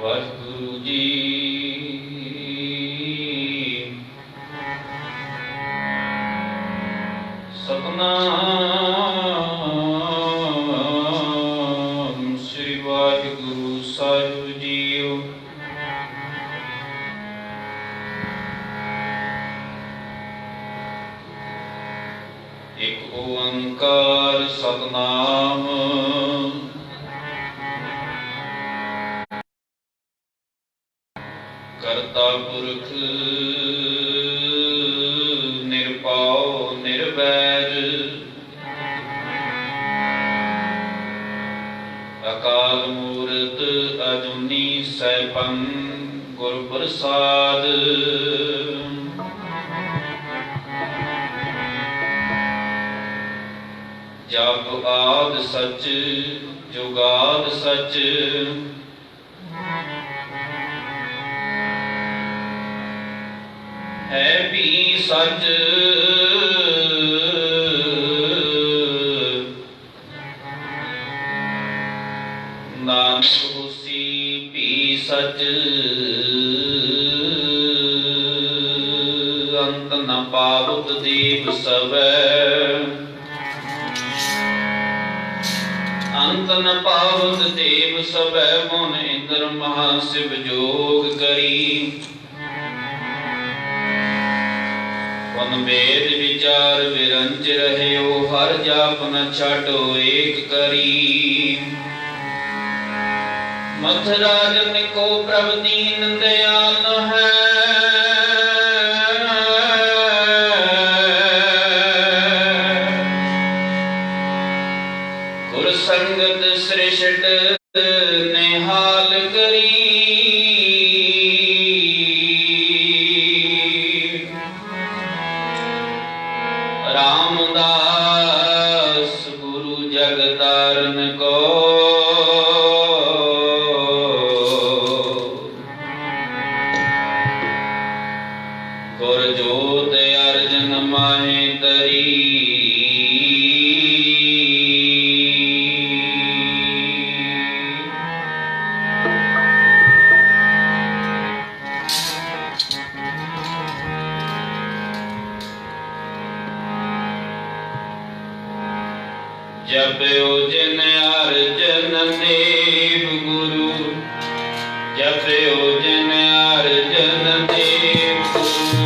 ਵਾਹਿਗੁਰੂ ਜੀ। ਸਤਨਾਮ ਸ੍ਰੀ ਵਾਹਿਗੁਰੂ ਸਾਹਿਬ JIO. ਇੱਕ ਓੰਕਾਰ ਸਤਨਾਮ ਕਰਤਾ ਪੁਰਖ ਨਿਰਭਉ ਨਿਰਵੈਰ ਅਕਾਲ ਮੂਰਤ ਅਜੂਨੀ ਸੈਭੰ ਗੁਰ ਪ੍ਰਸਾਦ। ਜਪ ਆਦਿ ਸਚ ਜੁਗਾਦ ਸਚ ਹੈ ਵੀ ਸਚ। ਨਾਨਕ ਹੋਸੀ ਵੀ ਸਚ ਅੰਤ ਨ ਪਾਵਤ ਦੀਪ ਸਵੈ। ਅੰਤ ਨ ਪਾਵਤ ਦੇਵ ਸਭੈ ਮੁਨ ਇੰਦਰ ਮਹਾ ਸ਼ਿਵ ਜੋਗ ਕਰੀ। ਪਨ ਵੇਦ ਵਿਚਾਰ ਵਿਰੰਚ ਰਹਿਓ ਹਰ ਜਾਪ ਨ ਛਾਡੋ ਏਕ ਕਰੀ। ਮਥ ਰਾਜਨ ਕੋ ਪ੍ਰਭ ਦੀਨ ਦਇਆਲ ਨ ਹੈ। ਗੁਰ ਸੰਗਤ ਸ੍ਰਿਸ਼ਟ ਨਿਹਾਲ ਕਰੀ। ਰਾਮਦਾਸ ਗੁਰੂ ਜਗ ਤਾਰਨ ਕੋ। ਗੁਰ ਜੋਤ ਅਰਜਨ ਮਾਹੇ ਤਰੀ। ਜਪਿਓ ਜਿਨ ਅਰਜਨ ਦੇਵ ਗੁਰੂ। ਜਪਿਓ ਜਿਨ ਅਰਜਨ ਦੇਵ ਗੁਰੂ।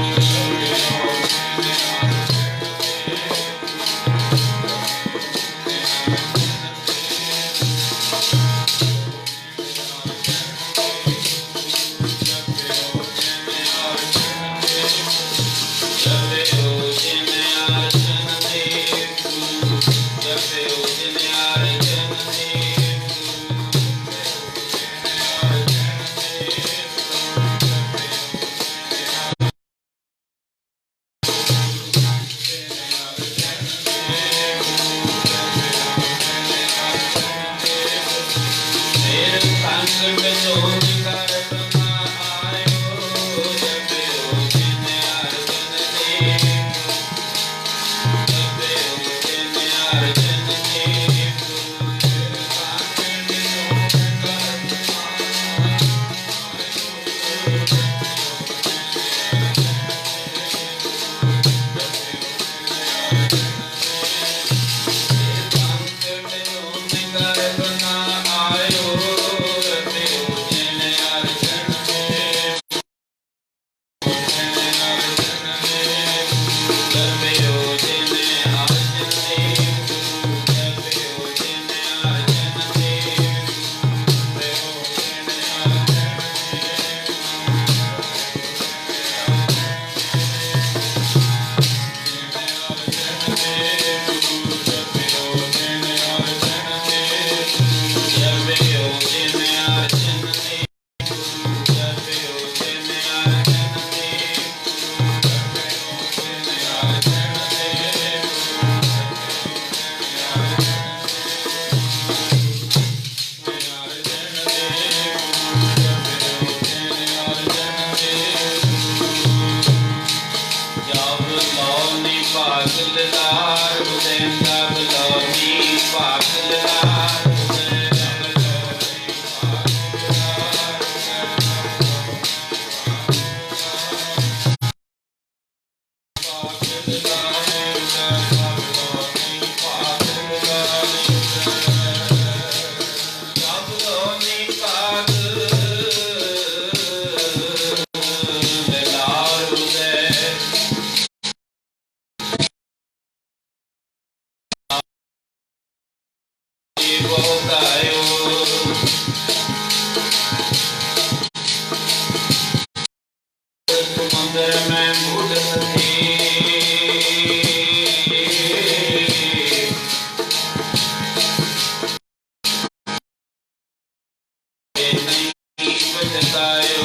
नहीं पछतायो।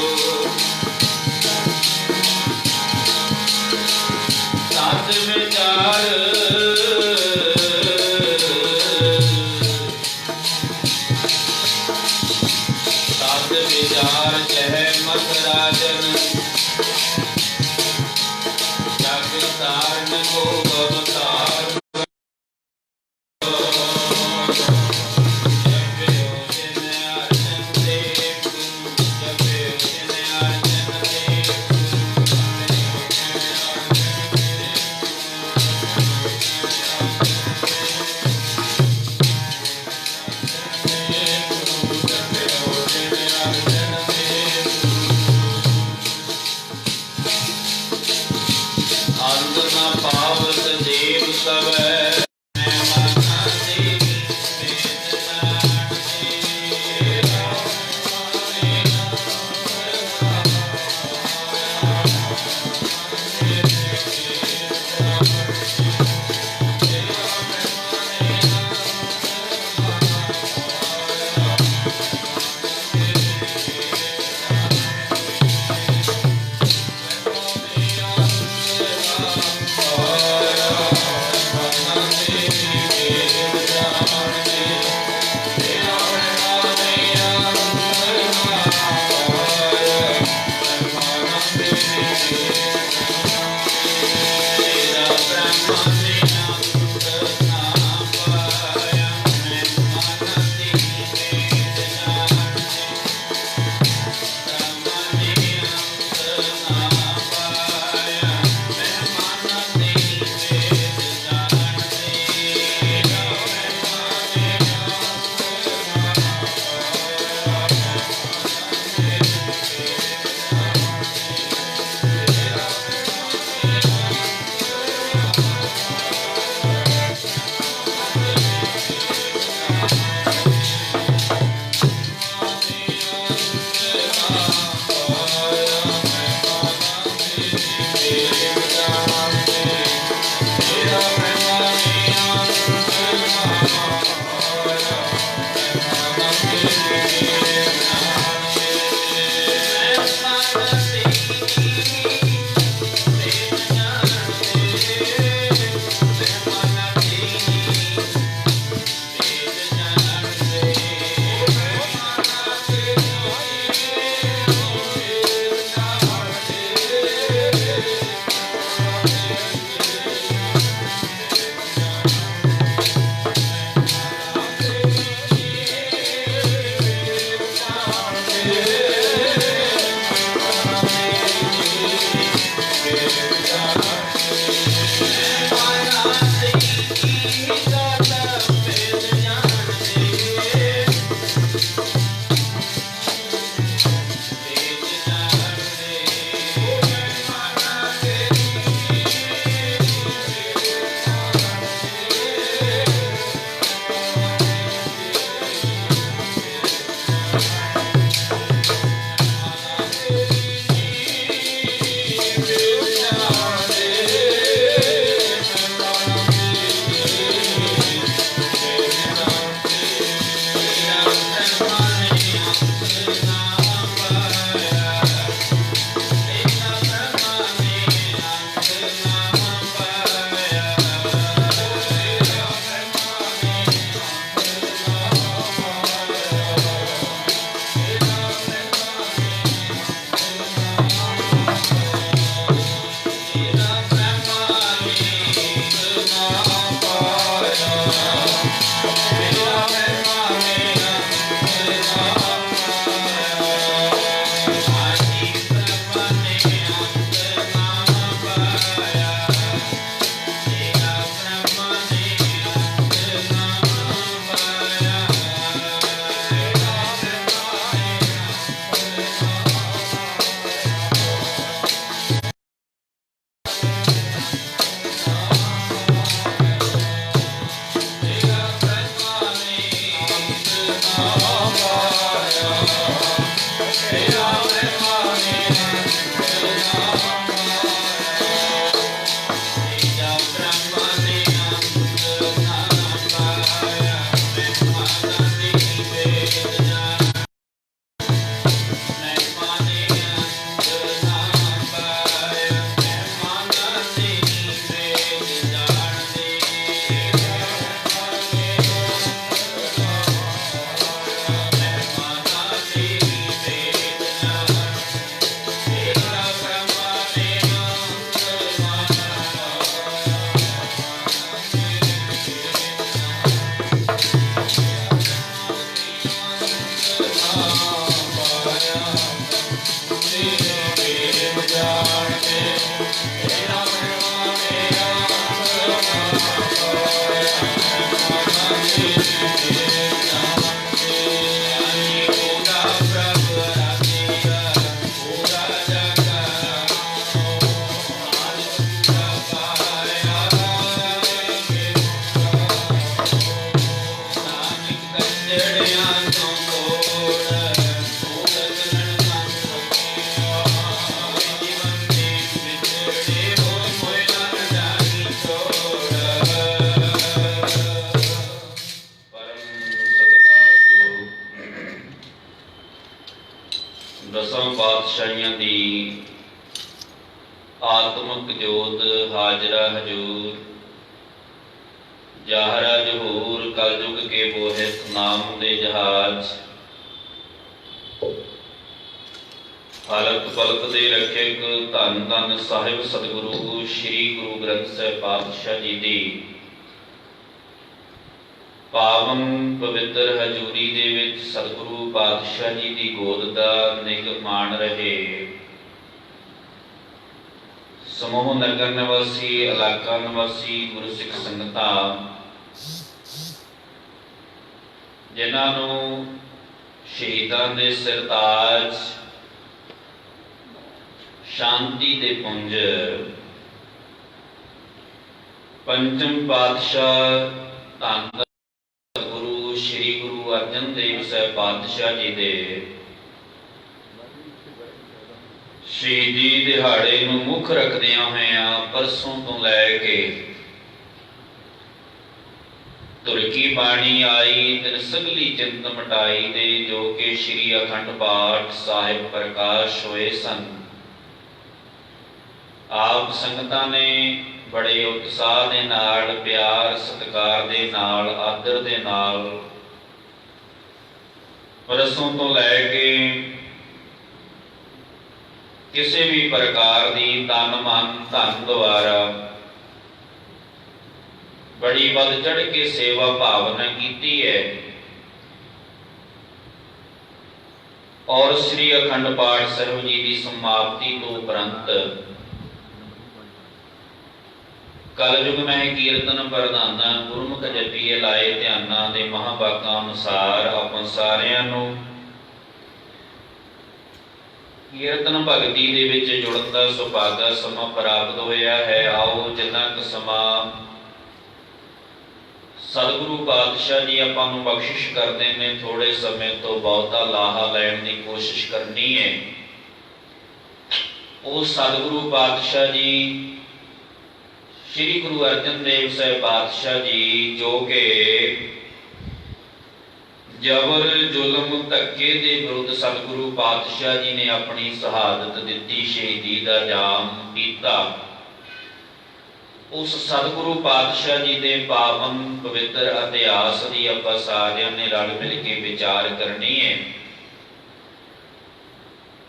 सत विचार सत विचार चह मत राजन, जग तारन को अवतार। ਦਸਾਂ ਪਾਤਸ਼ਾਹੀਆਂ ਦੀ ਆਤਮਕ ਜੋਤ ਹਾਜ਼ਰਾ ਹਜੂਰ, ਜਾਹਰਾ ਜਹੂਰ, ਕਲਯੁਗ ਕੇ ਬੋਹਿਤ ਨਾਮ ਦੇ ਜਹਾਜ਼, ਹਾਲਤ ਪਲਕ ਦੇ ਰੱਖਿਅਕ ਧੰਨ ਧੰਨ ਸਾਹਿਬ ਸਤਿਗੁਰੂ ਸ੍ਰੀ ਗੁਰੂ ਗ੍ਰੰਥ ਸਾਹਿਬ ਪਾਤਸ਼ਾਹ ਜੀ ਦੀ ਪਾਵਨ ਪਵਿੱਤਰ ਹਜ਼ੂਰੀ ਦੇ ਵਿੱਚ ਸਤਿਗੁਰੂ ਪਾਤਸ਼ਾਹ ਜੀ ਦੀ ਗੋਦ ਦਾ ਨਿੱਘ ਮਾਣ ਰਹੇ। ਸਮੂਹ ਨਗਰ ਨਿਵਾਸੀ, ਇਲਾਕਾ ਨਿਵਾਸੀ, ਗੁਰੂ ਸਿੱਖ ਸੰਗਤਾਂ, ਜਿਨ੍ਹਾਂ ਨੂੰ ਸ਼ਹੀਦਾਂ ਦੇ ਸਿਰਤਾਜ, ਸ਼ਾਂਤੀ ਦੇ ਪੁੰਜ, ਪੰਚਮ ਪਾਤਸ਼ਾਹ ਧੰਨ ਗੁਰੂ ਸ੍ਰੀ ਗੁਰੂ ਅਰਜਨ ਦੇਵ ਸਾਹਿਬ ਪਾਤਸ਼ਾਹ ਜੀ ਦੇ ਸ਼ਹੀਦੀ ਦਿਹਾੜੇ ਨੂੰ ਮੁੱਖ ਰੱਖਦਿਆਂ ਹੋਇਆਂ ਪਰਸੋਂ ਤੋਂ ਲੈ ਕੇ ਤੁਰਕੀ ਬਾਣੀ ਆਈ ਤਿਨ ਸਗਲੀ ਚਿੰਤ ਮਟਾਈ ਦੇ, ਜੋ ਕਿ ਸ੍ਰੀ ਅਖੰਡ ਪਾਠ ਸਾਹਿਬ ਪ੍ਰਕਾਸ਼ ਹੋਏ ਸਨ। ਆਪ ਸੰਗਤਾਂ ਨੇ ਬੜੇ ਉਤਸ਼ਾਹ ਦੇ ਨਾਲ, ਪਿਆਰ ਸਤਿਕਾਰ ਦੇ ਨਾਲ, ਆਦਰ ਦੇ ਨਾਲ ਪਰਸੋਂ ਤੋਂ ਲੈ ਕੇ ਕਿਸੇ ਵੀ ਪ੍ਰਕਾਰ ਦੀ ਤਨ ਮਨ ਧਨ ਦੁਆਰਾ ਬੜੀ ਵੱਧ ਚੜ੍ਹ ਕੇ ਸੇਵਾ ਭਾਵਨਾ ਕੀਤੀ ਹੈ। ਔਰ ਸ੍ਰੀ ਅਖੰਡ ਪਾਠ ਸਾਹਿਬ ਜੀ ਦੀ ਸਮਾਪਤੀ ਤੋਂ ਉਪਰੰਤ ਕਲਯੁਗ ਮਹਿ ਕੀਰਤਨ ਪ੍ਰਧਾਨਾਂ ਗੁਰਮੁਖ ਜਪੀਏ ਲਾਏ ਧਿਆਨਾਂ ਦੇ ਮਹਾਂਭਾਗਾਂ ਅਨੁਸਾਰ ਆਪਾਂ ਸਾਰਿਆਂ ਨੂੰ ਕੀਰਤਨ ਭਗਤੀ ਦੇ ਵਿੱਚ ਜੁੜਨ ਦਾ ਸੁਭਾਗਾ ਸਮਾਂ ਪ੍ਰਾਪਤ ਹੋਇਆ ਹੈ। ਆਓ ਜਿੰਨਾ ਕੁ ਸਮਾਂ ਸਤਿਗੁਰੂ ਪਾਤਸ਼ਾਹ ਜੀ ਆਪਾਂ ਨੂੰ ਬਖਸ਼ਿਸ਼ ਕਰਦੇ ਨੇ, ਥੋੜੇ ਸਮੇਂ ਤੋਂ ਬਹੁਤਾ ਲਾਹਾ ਲੈਣ ਦੀ ਕੋਸ਼ਿਸ਼ ਕਰਨੀ ਹੈ। ਉਹ ਸਤਿਗੁਰੂ ਪਾਤਸ਼ਾਹ ਜੀ ਸ੍ਰੀ ਗੁਰੂ ਅਰਜਨ ਦੇਵ ਸਾਹਿਬ ਪਾਤਸ਼ਾਹ ਜੀ, ਜੋ ਕਿ ਜਬਰ ਜ਼ੁਲਮ ਧੱਕੇ ਦੇ ਵਿਰੁੱਧ ਸਤਿਗੁਰੂ ਪਾਤਸ਼ਾਹ ਜੀ ਨੇ ਆਪਣੀ ਸ਼ਹਾਦਤ ਦਿੱਤੀ, ਸ਼ਹੀਦੀ ਦਾ ਜਾਮ ਪੀਤਾ। ਉਸ ਸਤਿਗੁਰੂ ਪਾਤਸ਼ਾਹ ਜੀ ਦੇ ਪਾਵਨ ਪਵਿੱਤਰ ਇਤਿਹਾਸ ਦੀ ਆਪਾਂ ਸਾਰਿਆਂ ਨੇ ਰਲ ਮਿਲ ਕੇ ਵਿਚਾਰ ਕਰਨੀ ਹੈ।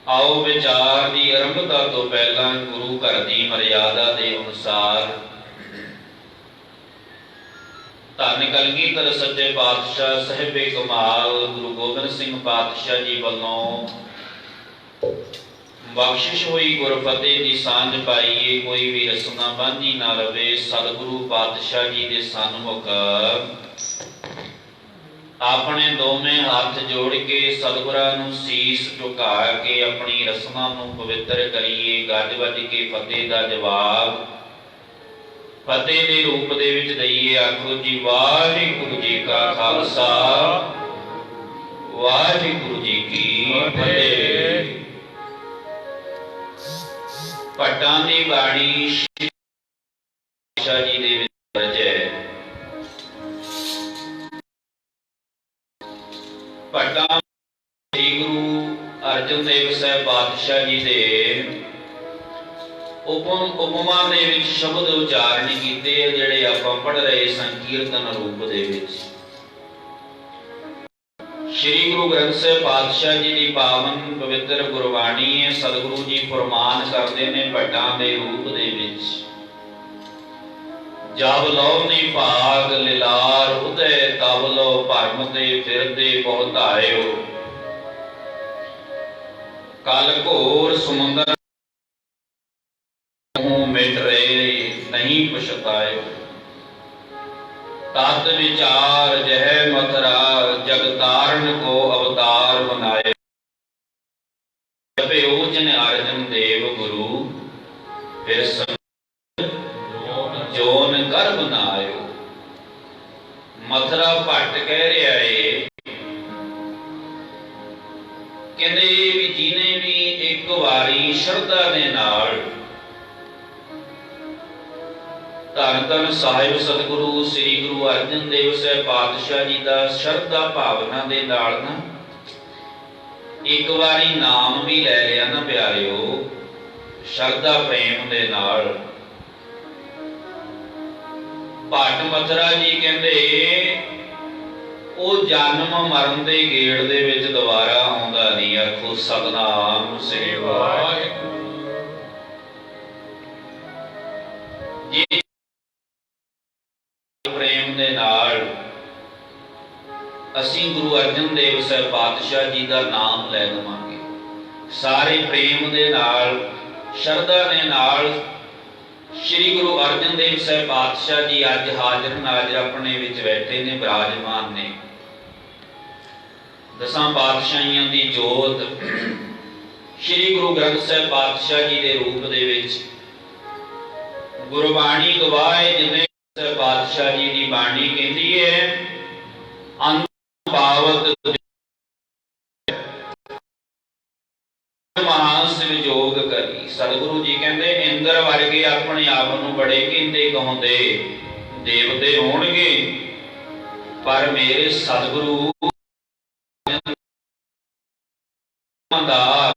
ਆਓ ਵਿਚਾਰ ਦੀ ਆਰੰਭਤਾ ਤੋਂ ਪਹਿਲਾਂ ਗੁਰੂ ਘਰ ਦੀ ਮਰਿਆਦਾ ਦੇ ਅਨੁਸਾਰ ਧੰਨ ਕਲਗੀਧਰ ਸੱਚੇ ਪਾਤਸ਼ਾਹ ਸਾਹਿਬੇ ਕਮਾਲ ਗੁਰੂ ਗੋਬਿੰਦ ਸਿੰਘ ਪਾਤਸ਼ਾਹ ਜੀ ਵੱਲੋਂ ਬਖਸ਼ਿਸ਼ ਹੋਈ ਗੁਰਫਤਿਹ ਦੀ ਸਾਂਝ ਪਾਈਏ। ਕੋਈ ਵੀ ਰਸਨਾ ਬਾਂਝੀ ਨਾ ਰਵੇ। ਸਤਿਗੁਰੂ ਪਾਤਸ਼ਾਹ ਜੀ ਦੇ ਸਨਮੁਖ ਆਪਣੇ ਦੋਵੇਂ ਹੱਥ ਜੋੜ ਕੇ ਸਤਿਗੁਰਾਂ ਨੂੰ ਸੀਸ ਝੁਕਾ ਕੇ ਆਪਣੀ ਰਸਨਾ ਨੂੰ ਪਵਿੱਤਰ ਕਰੀਏ। ਗੱਜ ਵੱਜ ਕੇ ਫਤਿਹ ਦਾ ਜਵਾਬ ਫਤਿਹ ਦੇ ਰੂਪ ਦੇ ਵਿੱਚ ਦਈਏ। ਆਖੋ ਜੀ ਵਾਹਿਗੁਰੂ ਜੀ ਕਾ ਖਾਲਸਾ, ਵਾਹਿਗੁਰੂ ਜੀ ਕੀ ਫਤਿਹ। ਪਟਾਂ ਦੀ ਬਾਣੀ ਸ੍ਰੀ ਪਾਤਸ਼ਾਹ ਜੀ ਦੇ ਵਿੱਚ ਦਰਜ ਹੈ। ਪਟਾਂ ਸ੍ਰੀ ਗੁਰੂ ਅਰਜਨ ਦੇਵ ਸਾਹਿਬ ਪਾਤਸ਼ਾਹ ਜੀ ਦੇ ਉਪਮਾ ਦੇ ਵਿੱਚ ਸ਼ਬਦ ਉਚਾਰਨ ਕੀਤੇ, ਜਿਹੜੇ ਆਪਾਂ ਪੜ੍ਹ ਰਹੇ ਸੰਕੀਰਤਨ ਰੂਪ ਦੇ ਵਿੱਚ। ਸ੍ਰੀ ਗੁਰੂ ਗ੍ਰੰਥ ਸਾਹਿਬ ਪਾਤਸ਼ਾਹ ਜੀ ਦੀ ਪਾਵਨ ਪਵਿੱਤਰ ਗੁਰਬਾਣੀ ਹੈ। ਸਤਿਗੁਰੂ ਜੀ ਫਰਮਾਨ ਕਰਦੇ ਨੇ ਭੱਟਾਂ ਦੇ ਰੂਪ ਦੇ ਵਿੱਚ, ਜਬ ਲਉ ਨੀ ਭਾਗ ਲਿਲਾਰ ਉਦੈ, ਤਬ ਲਉ ਭਰਮ ਤੇ ਫਿਰਦੇ ਬਹੁ ਧਾਇਓ। ਕਲ ਘੋਰ ਸਮੁੰਦਰ ਮਿਟ ਰਹੇ ਨਹੀਂ ਪਛਤਾਇਓ। ਤਤ ਵਿਚਾਰ ਜਹ ਮਥਰਾ ਜਗਤਾਰਨ ਕੋ ਅਵਤਾਰ ਬਨਾਏ। ਜਪਿਓ ਜਨ ਅਰਜਨ ਦੇਵ ਗੁਰੂ, ਫਿਰ ਜੋਨ ਕਰ ਬਨਾਇਓ। ਮਥਰਾ ਭੱਟ ਕਹਿ ਰਿਹਾ ਏ, ਕਹਿੰਦੇ ਵੀ ਜਿਹਨੇ ਵੀ ਇੱਕ ਵਾਰੀ ਸ਼ਰਧਾ ਦੇ ਨਾਲ ਧੰਨ ਧੰਨ ਸਾਹਿਬ ਸਤਿਗੁਰੂ ਸ੍ਰੀ ਗੁਰੂ ਅਰਜਨ ਦੇਵ ਸਾਹਿਬ ਪਾਤਸ਼ਾਹ ਜੀ ਦਾ ਸ਼ਰਧਾ ਭਾਵਨਾ ਦੇ ਨਾਲ ਨਾ ਇੱਕ ਵਾਰੀ ਨਾਮ ਵੀ ਲੈ ਲਿਆ ਨਾ ਪਿਆਰਿਓ, ਸ਼ਰਧਾ ਪ੍ਰੇਮ ਦੇ ਨਾਲ। ਭੱਟ ਮਥੁਰਾ ਜੀ ਕਹਿੰਦੇ ਉਹ ਜਨਮ ਮਰਨ ਦੇ ਗੇੜ ਦੇ ਵਿੱਚ ਦੁਬਾਰਾ ਆਉਂਦਾ ਨਹੀਂ। ਆਖੋ ਸਤਿਨਾਮ ਸ੍ਰੀ ਵਾਹਿਗੁਰੂ। ਜੀ ਪ੍ਰੇਮ ਦੇ ਨਾਲ ਅਸੀਂ ਗੁਰੂ ਅਰਜਨ ਦੇਵ ਸਾਹਿਬ ਪਾਤਸ਼ਾਹ ਜੀ ਦਾ ਨਾਮ ਲੈ ਲਵਾਂਗੇ, ਸਾਰੇ ਪ੍ਰੇਮ ਦੇ ਨਾਲ, ਸ਼ਰਧਾ ਦੇ ਨਾਲ। ਸ਼੍ਰੀ ਗੁਰੂ ਅਰਜਨ ਦੇਵ ਸਾਹਿਬ ਪਾਤਸ਼ਾਹ ਜੀ ਅੱਜ ਹਾਜ਼ਰ ਨਾਜ਼ਰ ਆਪਣੇ ਵਿੱਚ ਬੈਠੇ ਨੇ, ਬਿਰਾਜਮਾਨ ਨੇ। ਦਸਾਂ ਪਾਤਸ਼ਾਹੀਆਂ ਦੀ ਜੋਤ ਸ਼੍ਰੀ ਗੁਰੂ ਗ੍ਰੰਥ ਸਾਹਿਬ ਪਾਤਸ਼ਾਹ ਜੀ ਦੇ ਰੂਪ ਦੇ ਵਿੱਚ। ਗੁਰਬਾਣੀ ਗਵਾਹ ਹੈ, ਜਿਵੇਂ ਪਾਤਸ਼ਾਹ ਜੀ ਦੀ ਬਾਣੀ ਕਹਿੰਦੀ ਹੈ, ਪਾਵਤ ਮਹਾਸੰਜੋਗ ਕਰੀ। ਸਤਿਗੁਰੂ ਜੀ ਕਹਿੰਦੇ ਇੰਦਰ ਵਰਗੇ ਆਪਣੇ ਆਪ ਨੂੰ ਬੜੇ ਕਹਿੰਦੇ ਕਹਾਉਂਦੇ ਦੇਵਤੇ ਹੋਣਗੇ, ਪਰ ਮੇਰੇ ਸਤਿਗੁਰੂ ਦਾ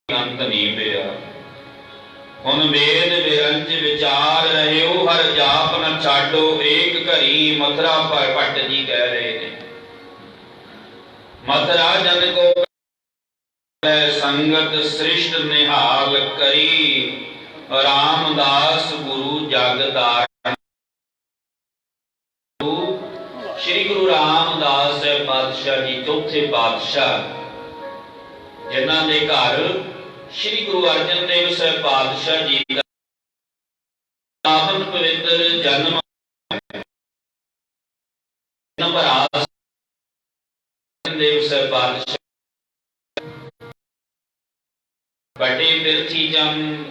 ਅੰਤ ਨਹੀਂ ਪਿਆ। ਹੁਣ ਵੇਦ ਵਿਰੰਚ ਵਿਚਾਰ ਰਹਿਓ, ਹਰ ਜਾਪ ਨ ਛਾਡੋ ਏਕ ਘਰੀ। ਮਥੁਰਾ ਭੱਟ ਜੀ ਕਹਿ ਰਹੇ ਨੇ, ਮਥੁਰਾ ਜਨ ਕੋ ਸੰਗਤ ਸ੍ਰਿਸ਼ਟ ਨਿਹਾਲ ਕਰੀ। ਰਾਮਦਾਸ ਗੁਰੂ ਜਗ ਧਾਰਨ। ਸ਼੍ਰੀ ਗੁਰੂ ਰਾਮਦਾਸ ਸਾਹਿਬ ਪਾਤਸ਼ਾਹ ਜੀ ਚੌਥੇ ਪਾਤਸ਼ਾਹ, ਜਿਨ੍ਹਾਂ ਦੇ ਘਰ ਸ਼੍ਰੀ ਗੁਰੂ ਅਰਜਨ ਦੇਵ ਸਾਹਿਬ ਪਾਤਸ਼ਾਹ ਜੀ ਦਾ ਪਾਵਨ ਪਵਿੱਤਰ ਜਨਮ ਦੇਵ ਸਾਹਿਬ ਪਾਤਸ਼ਾਹ ਵੱਡੇ ਬਿਰਥੀ ਚੰਦ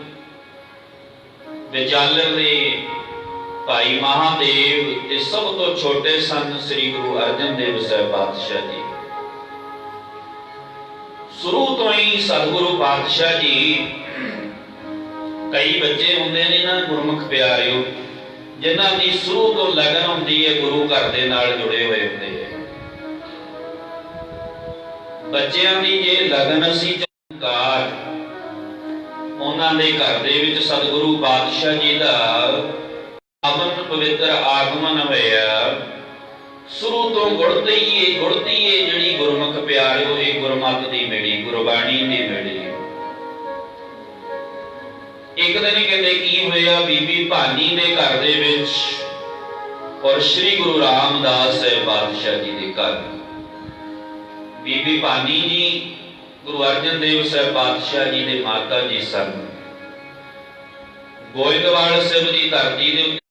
ਵਿਚਾਲਰ ਦੇ ਭਾਈ ਮਹਾਦੇਵ ਤੇ ਸਭ ਤੋਂ ਛੋਟੇ ਸਨ ਸ੍ਰੀ ਗੁਰੂ ਅਰਜਨ ਦੇਵ ਸਾਹਿਬ ਪਾਤਸ਼ਾਹ ਜੀ। ਸ਼ੁਰੂ ਤੋਂ ਹੀ ਸਤਿਗੁਰੂ ਪਾਤਸ਼ਾਹ ਜੀ, ਕਈ ਬੱਚੇ ਹੁੰਦੇ ਨੇ ਨਾ ਗੁਰਮੁਖ ਪਿਆਰਿਓ, ਜਿਨ੍ਹਾਂ ਦੀ ਸ਼ੁਰੂ ਤੋਂ ਲਗਨ ਹੁੰਦੀ ਹੈ ਗੁਰੂ ਘਰ ਦੇ ਨਾਲ ਜੁੜੇ ਹੋਏ ਹੁੰਦੇ ਹੈ। ਬੱਚਿਆਂ ਦੀ ਜੇ ਲਗਨ ਅਸੀਂ ਕਾਰ, ਉਹਨਾਂ ਦੇ ਘਰ ਦੇ ਵਿੱਚ ਸਤਿਗੁਰੂ ਪਾਤਸ਼ਾਹ ਜੀ ਦਾ ਪਾਵਨ ਪਵਿੱਤਰ ਆਗਮਨ ਹੋਇਆ। ਸ਼ੁਰੂ ਤੋਂ ਗੁੜਤੀ ਏ ਜਿਹੜੀ ਗੁਰਮੁਖ ਪਿਆਰਿਓ, ਇਹ ਗੁਰਮਤਿ ਦੀ ਮਿਲੀ, ਗੁਰਬਾਣੀ ਦੀ ਮਿਲੀ। ਇੱਕ ਦਿਨ ਕਹਿੰਦੇ ਕੀ ਹੋਇਆ, ਬੀਬੀ ਭਾਨੀ ਦੇ ਘਰ ਦੇ ਵਿੱਚ ਔਰ ਸ਼੍ਰੀ ਗੁਰੂ ਰਾਮਦਾਸ ਸਾਹਿਬ ਪਾਤਸ਼ਾਹ ਜੀ ਦੇ ਘਰ। ਬੀਬੀ ਭਾਨੀ ਜੀ ਗੁਰੂ ਅਰਜਨ ਦੇਵ ਸਾਹਿਬ ਪਾਤਸ਼ਾਹ ਜੀ ਦੇ ਮਾਤਾ ਜੀ ਸਨ। ਗੋਇੰਦਵਾਲ ਸਾਹਿਬ ਦੀ ਧਰਤੀ ਦੇ ਉੱਤੇ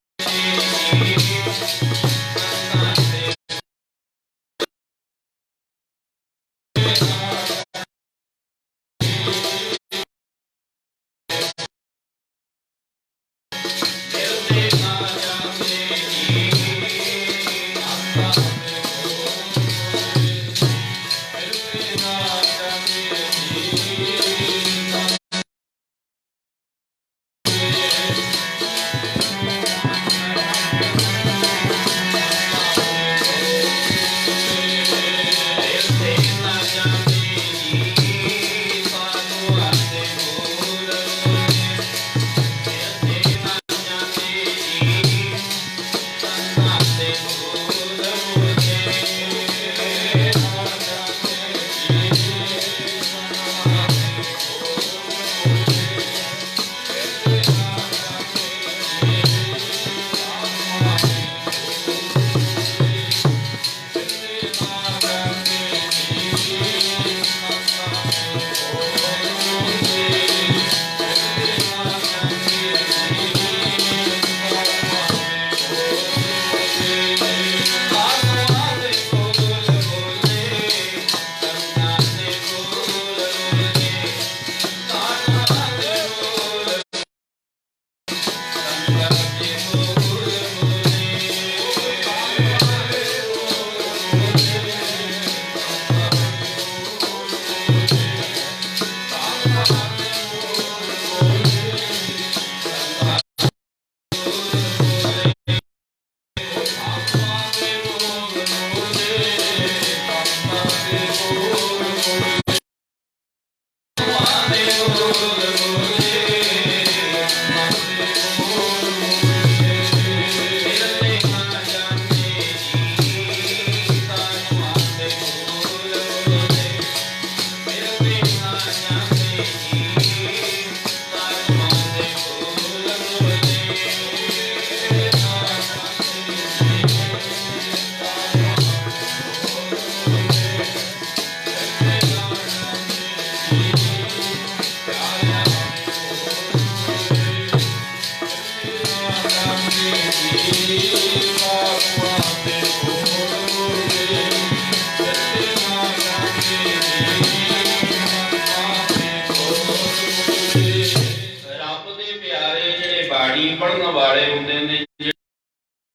पढ़न वाले हुंदे ने,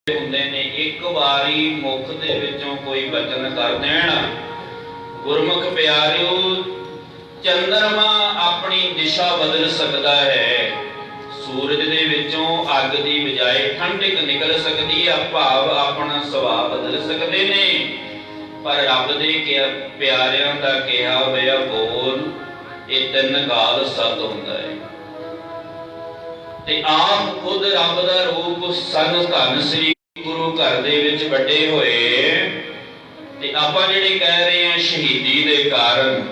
हुंदे ने, एक वारी मुख दे विचों कोई वचन कर देण, गुरमुख प्यारिओ चंद्रमा अपनी दिशा बदल सकता है, सूरज दे विचों अग दी बजाए ठंडक निकल सकती है, भाव अपना सुभाव बदल सकते ने। पर रब दे प्यारिਆਂ ਦਾ ਕਿਹਾ ਹੋਇਆ ਬੋਲ ਇਹ ਤਿੰਨ ਕਾਲ ਸਤ ਹੁੰਦਾ ਹੈ। ਤੇ ਆਪ ਖੁਦ ਰੱਬ ਦਾ ਰੂਪ ਸਨ ਧੰਨ ਸ੍ਰੀ ਗੁਰੂ ਘਰ ਦੇ ਵਿੱਚ ਵੱਡੇ ਹੋਏ। ਤੇ ਆਪਾਂ ਜਿਹੜੇ ਕਹਿ ਰਹੇ ਹਾਂ ਸ਼ਹੀਦੀ ਦੇ ਕਾਰਨ,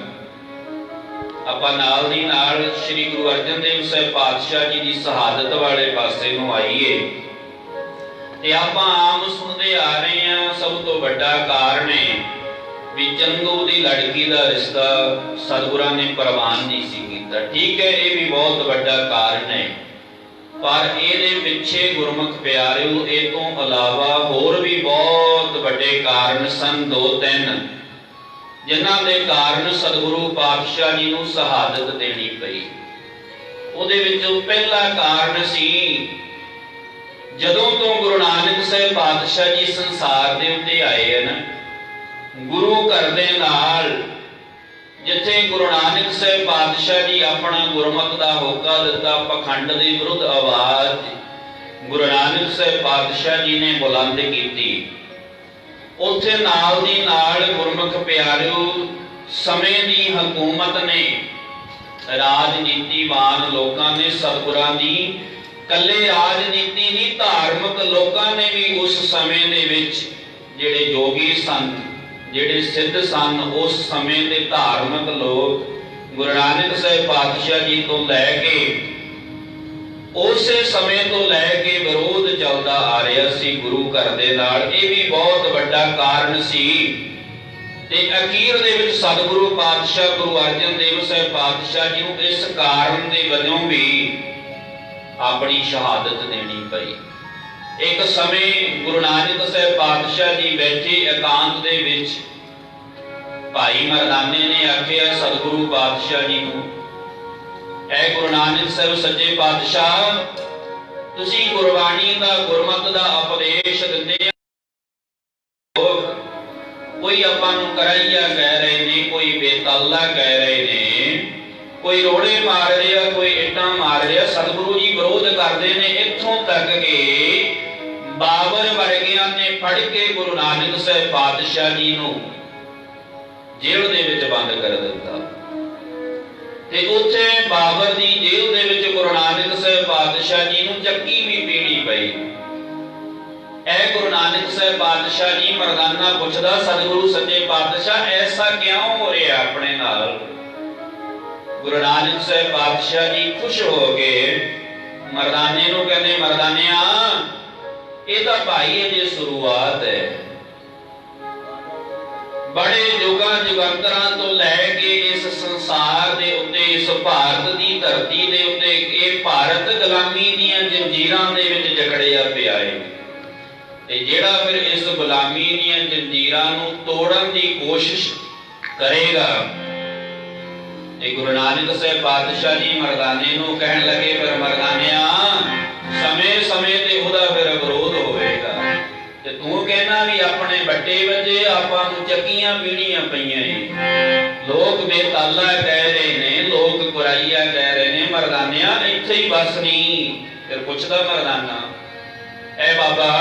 ਆਪਾਂ ਨਾਲ ਦੀ ਨਾਲ ਸ੍ਰੀ ਗੁਰੂ ਅਰਜਨ ਦੇਵ ਸਾਹਿਬ ਪਾਤਸ਼ਾਹ ਜੀ ਦੀ ਸ਼ਹਾਦਤ ਵਾਲੇ ਪਾਸੇ ਨੂੰ ਆਈਏ। ਤੇ ਆਪਾਂ ਆਮ ਸੁਣਦੇ ਆ ਰਹੇ ਹਾਂ ਸਭ ਤੋਂ ਵੱਡਾ ਕਾਰਨ ਹੈ ਵੀ ਚੰਦੂ ਦੀ ਲੜਕੀ ਦਾ ਰਿਸ਼ਤਾ ਸਤਿਗੁਰਾਂ ਨੇ ਪ੍ਰਵਾਨ ਨਹੀਂ ਸੀ ਕੀਤਾ। ਠੀਕ ਹੈ, ਇਹ ਵੀ ਬਹੁਤ ਵੱਡਾ ਕਾਰਨ ਹੈ, ਪਰ ਇਹਦੇ ਪਿੱਛੇ ਗੁਰਮੁਖ ਪਿਆਰਿਓ ਇਹ ਤੋਂ ਇਲਾਵਾ ਹੋਰ ਵੀ ਬਹੁਤ ਵੱਡੇ ਕਾਰਨ ਸਨ, 2-3, ਜਿਨ੍ਹਾਂ ਦੇ ਕਾਰਨ ਸਤਿਗੁਰੂ ਪਾਤਸ਼ਾਹ ਜੀ ਨੂੰ ਸ਼ਹਾਦਤ ਦੇਣੀ ਪਈ। ਉਹਦੇ ਵਿੱਚੋਂ ਪਹਿਲਾ ਕਾਰਨ ਸੀ ਜਦੋਂ ਤੋਂ ਗੁਰੂ ਨਾਨਕ ਸਾਹਿਬ ਪਾਤਸ਼ਾਹ ਜੀ ਸੰਸਾਰ ਦੇ ਉੱਤੇ ਆਏ ਹਨ, ਗੁਰੂ ਘਰ ਦੇ ਨਾਲ ਜਿੱਥੇ ਗੁਰੂ ਨਾਨਕ ਸਾਹਿਬ ਪਾਤਸ਼ਾਹ ਜੀ ਆਪਣਾ ਗੁਰਮਤ ਦਾ ਹੋਕਾ ਦਿੱਤਾ, ਪਖੰਡ ਦੇ ਵਿਰੁੱਧ ਆਵਾਜ਼ ਗੁਰੂ ਨਾਨਕ ਸਾਹਿਬ ਪਾਤਸ਼ਾਹ ਜੀ ਨੇ ਬੁਲੰਦ ਕੀਤੀ, ਉੱਥੇ ਨਾਲ ਦੀ ਨਾਲ ਗੁਰਮੁਖ ਪਿਆਰਿਓ ਸਮੇਂ ਦੀ ਹਕੂਮਤ ਨੇ, ਰਾਜਨੀਤੀਵਾਨ ਲੋਕਾਂ ਨੇ ਸਤਿਗੁਰਾਂ ਦੀ ਕੱਲੇ ਰਾਜਨੀਤੀ ਨਹੀਂ, ਧਾਰਮਿਕ ਲੋਕਾਂ ਨੇ ਵੀ ਉਸ ਸਮੇਂ ਦੇ ਵਿੱਚ ਜਿਹੜੇ ਜੋਗੀ ਸਨ, ਜਿਹੜੇ ਸਿੱਧ ਸਨ, ਉਸ ਸਮੇਂ ਦੇ ਧਾਰਮਿਕ ਲੋਕ ਗੁਰੂ ਨਾਨਕ ਸਾਹਿਬ ਪਾਤਸ਼ਾਹ ਜੀ ਤੋਂ ਲੈ ਕੇ ਉਸੇ ਸਮੇਂ ਤੋਂ ਲੈ ਕੇ ਵਿਰੋਧ ਚੱਲਦਾ ਆ ਰਿਹਾ ਸੀ ਗੁਰੂ ਘਰ ਦੇ ਨਾਲ। ਇਹ ਵੀ ਬਹੁਤ ਵੱਡਾ ਕਾਰਨ ਸੀ। ਤੇ ਅਖੀਰ ਦੇ ਵਿੱਚ ਸਤਿਗੁਰੂ ਪਾਤਸ਼ਾਹ ਗੁਰੂ ਅਰਜਨ ਦੇਵ ਸਾਹਿਬ ਪਾਤਸ਼ਾਹ ਜੀ ਨੂੰ ਇਸ ਕਾਰਨ ਦੇ ਵਜੋਂ ਵੀ ਆਪਣੀ ਸ਼ਹਾਦਤ ਦੇਣੀ ਪਈ। ਇੱਕ ਸਮੇਂ ਗੁਰੂ ਨਾਨਕ ਸਾਹਿਬ ਪਾਤਸ਼ਾਹ ਜੀ ਬੈਠੇ ਇਕਾਂਤ ਦੇ ਵਿੱਚ, ਭਾਈ ਮਰਦਾਨੇ ਨੇ ਆਖਿਆ ਸਤਿਗੁਰੂ ਪਾਤਸ਼ਾਹ ਜੀ ਨੂੰ, ਐ ਗੁਰੂ ਨਾਨਕ ਸਾਹਿਬ ਸੱਚੇ ਪਾਤਸ਼ਾਹ, ਤੁਸੀਂ ਗੁਰਬਾਣੀ ਦਾ ਗੁਰਮਤ ਦਾ ਉਪਦੇਸ਼ ਦਿੰਦੇ ਹੋ, ਕੋਈ ਆਪਾਂ ਨੂੰ ਕਰਈਆ ਕਹਿ ਰਹੇ ਨੇ, ਕੋਈ ਬੇਤਾਲਾ ਕਹਿ ਰਹੇ ਨੇ, ਕੋਈ ਰੋੜੇ ਮਾਰ ਰਿਹਾ, ਕੋਈ ਇੱਟਾਂ ਮਾਰ ਰਿਹਾ, ਸਤਿਗੁਰੂ ਜੀ ਵਿਰੋਧ ਕਰਦੇ ਨੇ। ਇੱਥੋਂ ਤੱਕ ਕਿ ਬਾਬਰ ਵਰਗਿਆਂ ਨੇ ਫੜ ਕੇ ਗੁਰੂ ਨਾਨਕ ਸਾਹਿਬ ਪਾਤਸ਼ਾਹ ਜੀ ਨੂੰ ਜੇਲ੍ਹ ਦੇ ਵਿੱਚ ਬੰਦ ਕਰ ਦਿੱਤਾ। ਤੇ ਉੱਥੇ ਬਾਬਰ ਦੀ ਜੇਲ੍ਹ ਦੇ ਵਿੱਚ ਗੁਰੂ ਨਾਨਕ ਸਾਹਿਬ ਪਾਤਸ਼ਾਹ ਜੀ ਨੂੰ ਚੱਕੀ ਵੀ ਪੀਣੀ ਪਈ। ਐ ਗੁਰੂ ਨਾਨਕ ਸਾਹਿਬ ਪਾਤਸ਼ਾਹ ਜੀ ਮਰਦਾਨਾ ਪੁੱਛਦਾ ਸਤਿਗੁਰੂ ਸੱਚੇ ਪਾਤਸ਼ਾਹ ਐਸਾ ਕਿਉਂ ਹੋ ਰਿਹਾ ਆਪਣੇ ਨਾਲ? ਗੁਰੂ ਨਾਨਕ ਸਾਹਿਬ ਪਾਤਸ਼ਾਹ ਜੀ ਖੁਸ਼ ਹੋ ਕੇ ਮਰਦਾਨੇ ਨੂੰ ਕਹਿੰਦੇ, ਮਰਦਾਨਿਆ ਇਹ ਤਾਂ ਭਾਈ ਅਜੇ ਸ਼ੁਰੂਆਤ ਹੈ, ਬੜੇ ਯੁਗਾਂ ਜੁਗੰਤਰਾਂ ਤੋਂ ਲੈ ਕੇ ਇਸ ਸੰਸਾਰ ਦੇ ਉੱਤੇ, ਇਸ ਭਾਰਤ ਦੀ ਧਰਤੀ ਦੇ ਉੱਤੇ ਇਹ ਭਾਰਤ ਗੁਲਾਮੀ ਦੀਆਂ ਜੰਜੀਰਾਂ ਦੇ ਵਿੱਚ ਜਕੜਿਆ ਪਿਆ ਹੈ। ਤੇ ਜਿਹੜਾ ਫਿਰ ਇਸ ਗੁਲਾਮੀ ਦੀਆਂ ਜੰਜੀਰਾਂ ਨੂੰ ਤੋੜਨ ਦੀ ਕੋਸ਼ਿਸ਼ ਕਰੇਗਾ, ਤੇ ਗੁਰੂ ਨਾਨਕ ਸਾਹਿਬ ਪਾਤਸ਼ਾਹ ਜੀ ਮਰਦਾਨੇ ਨੂੰ ਕਹਿਣ ਲੱਗੇ, ਫਿਰ ਮਰਦਾਨਿਆ ਸਮੇਂ ਸਮੇਂ ਤੇ ਉਹਦਾ ਫਿਰ ਵਿਰੋਧ ਹੋਵੇਗਾ। ਤੇ ਤੂੰ ਕਹਿਣਾ ਵੀ ਆਪਣੇ ਵੱਡੇ ਵਜੇ ਆਪਾਂ ਨੂੰ ਚੱਕੀਆਂ ਪੀਣੀਆਂ ਪਈਆਂ ਏ, ਲੋਕ ਬੇਤਾਲਾ ਕਹਿ ਰਹੇ ਨੇ, ਲੋਕ ਕੁਰਾਈਆ ਕਹਿ ਰਹੇ ਨੇ, ਮਰਦਾਨਿਆ ਇੱਥੇ ਹੀ ਬਸ ਨਹੀਂ। ਫਿਰ ਪੁੱਛਦਾ ਮਰਦਾਨਾ, ਐ ਬਾਬਾ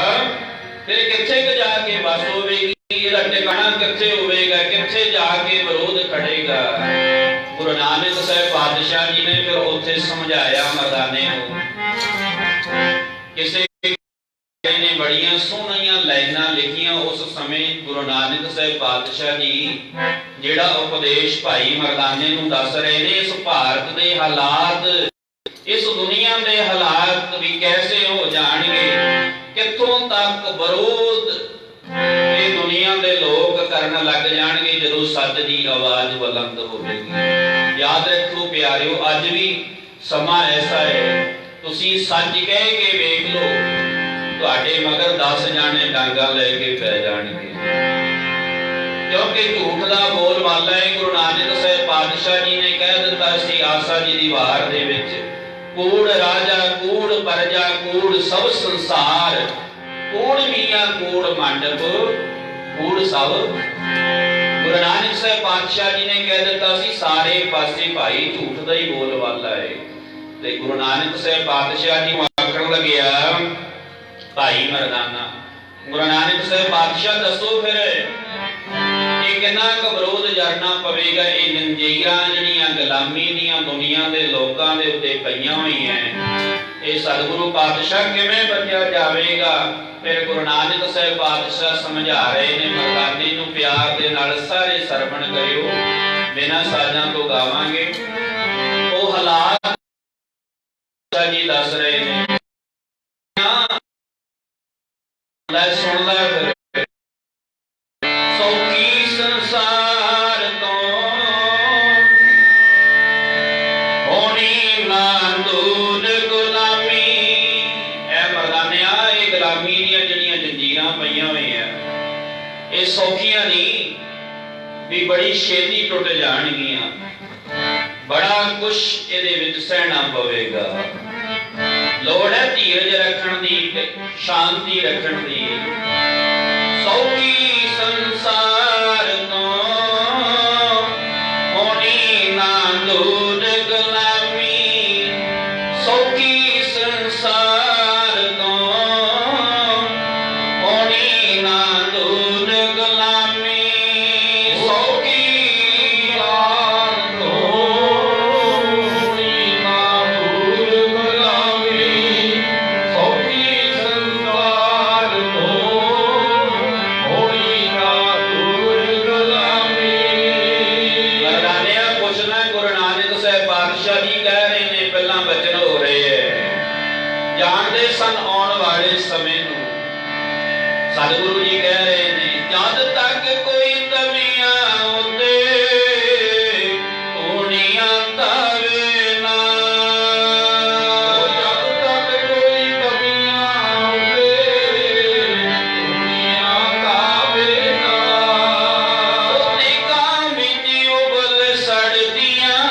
ਫਿਰ ਕਿੱਥੇ ਕੁ ਜਾ ਕੇ ਬਸ ਹੋਵੇਗੀ, ਇਹਦਾ ਟਿਕਾਣਾ ਕਿੱਥੇ ਹੋਵੇਗਾ, ਕਿੱਥੇ ਜਾ ਕੇ ਵਿਰੋਧ ਖੜੇਗਾ? ਗੁਰੂ ਨਾਨਕ ਸਾਹਿਬ ਪਾਤਸ਼ਾਹ ਜੀ ਨੇ ਫਿਰ ਉੱਥੇ ਸਮਝਾਇਆ ਮਰਦਾਨੇ ਨੂੰ। ਕਿਸੇ ਨੇ ਬੜੀਆਂ ਸੋਹਣੀਆਂ ਲਾਈਨਾਂ ਲਿਖੀਆਂ ਉਸ ਸਮੇਂ ਗੁਰੂ ਨਾਨਕ ਸਾਹਿਬ ਪਾਤਸ਼ਾਹ ਜੀ ਜਿਹੜਾ ਉਪਦੇਸ਼ ਭਾਈ ਮਰਦਾਨੇ ਨੂੰ ਦੱਸ ਰਹੇ ਨੇ, ਇਸ ਭਾਰਤ ਦੇ ਹਾਲਾਤ, ਇਸ ਦੁਨੀਆ ਦੇ ਹਾਲਾਤ ਵੀ ਕੈਸੇ ਹੋ ਜਾਣਗੇ, ਕਿੱਥੋਂ ਤੱਕ ਵਿਰੋਧ ਇਹ ਦੁਨੀਆ ਦੇ ਲੋਕ ਕਰਨ ਲੱਗ ਜਾਣਗੇ ਜਦੋਂ ਸੱਚ ਦੀ ਆਵਾਜ਼ ਬੁਲੰਦ ਹੋਵੇਗੀ। ਯਾਦ ਰੱਖੋ ਪਿਆਰਿਓ, ਅੱਜ ਵੀ ਸਮਾਂ ਐਸਾ ਹੈ, ਤੁਸੀਂ ਸੱਚ ਕਹਿ ਕੇ ਵੇਖ ਲਓ, ਤੁਹਾਡੇ ਮਗਰ 10 ਜਾਣੇ ਡਾਂਗਾ ਲੈ ਕੇ ਪੈ ਜਾਣਗੇ, ਕਿਉਂਕਿ ਝੂਠ ਦਾ ਬੋਲ ਬਾਲਾ ਹੈ। ਗੁਰੂ ਨਾਨਕ ਸਾਹਿਬ ਪਾਤਸ਼ਾਹ ਜੀ ਨੇ ਕਹਿ ਦਿੱਤਾ ਸੀ ਆਸਾ ਜੀ ਦੀ ਵਾਰ ਦੇ ਵਿੱਚ, कूड़ राजा कूड़ प्रजा कूड़ सब संसार, कूड़ मियां कूड़ मंडप कूड़ सब। गुरु नानक साहब पातशाह जी ने कह दिता सी सारे पासे भाई झूठ दा ही बोलबाला है। ते गुरु नानक साहब पातशाह जी आखण लग्या भाई मरदाना, गुरु नानक साहब पातशाह दसो फिर कितना क विरोध जरना पवेगा। ये जंजीरां जिहड़ियां गुलामी दीयां दुनिया दे लोकां दे उत्ते पईयां होईयां, ये सतगुरु पातशाह किवें बचया जावेगा। फिर गुरु नानक साहब पातशाह समझा रहे ने मरदाने नूं प्यार दे नाल सारे सरवण करियो, बिना साजां तो गावांगे। वो हालात जी दस रहे ने, सुन ला फिर। सौखी संसार तो होनी ना दूर गुलामी। ऐ मरदानिया ये गुलामी दीयां जिहड़ियां जंजीरां पईयां होईयां, ये सौखियां नहीं भी बड़ी छेती टुट जाणगियां। बड़ा कुछ इहदे विच सहना पवेगा। लोड़ है धीरज रखण दी, शांति रखण दी। सौखी संसार तो होनी ना दूर गुलामी। सौखी संसार तो होनी ना दूर गुलामी। सौखी तो होनी ना दूर गुलामी। सौखी संसार तो होनी ना दूर गुलामी। मरदानिया पुछना गुरु नानक साहब पातशाह जी कह रहे ने, पहला बचन हो रहे है जानते सन आने वाले समय नूं। सतगुरु जी कह रहे ने जद तक कोई तवियां उत्ते धूणियां तावे ना। जद तक कोई तवियां उत्ते धूणियां तावे ना। नेकां विच उबल सड़दियां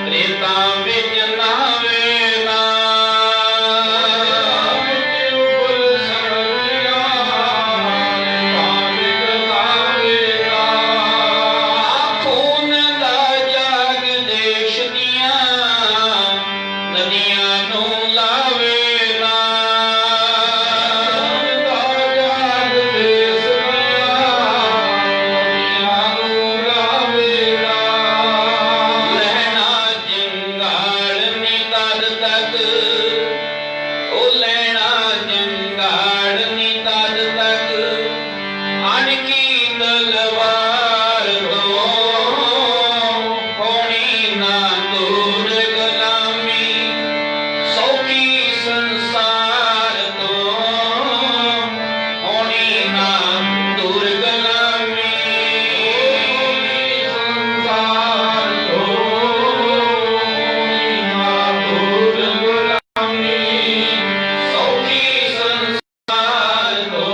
रेतां विच नावे ना। उबल सड़दियां रेतां विच नावे ना। खून दा जाग देश दियां नदियां नूं लावे ना। खून दा जाग देश दियां नदियां नूं लावे ना। लहना जंगाल नी तद तक, ओ लहना जंगाल नी तद तक। अणकी तलवार तो होनी ना दूर गुलामी। सौखी संसार तो होनी ना दूर गुलामी। संसार तो होनी ना दूर गुलामी। सौखी संसार तो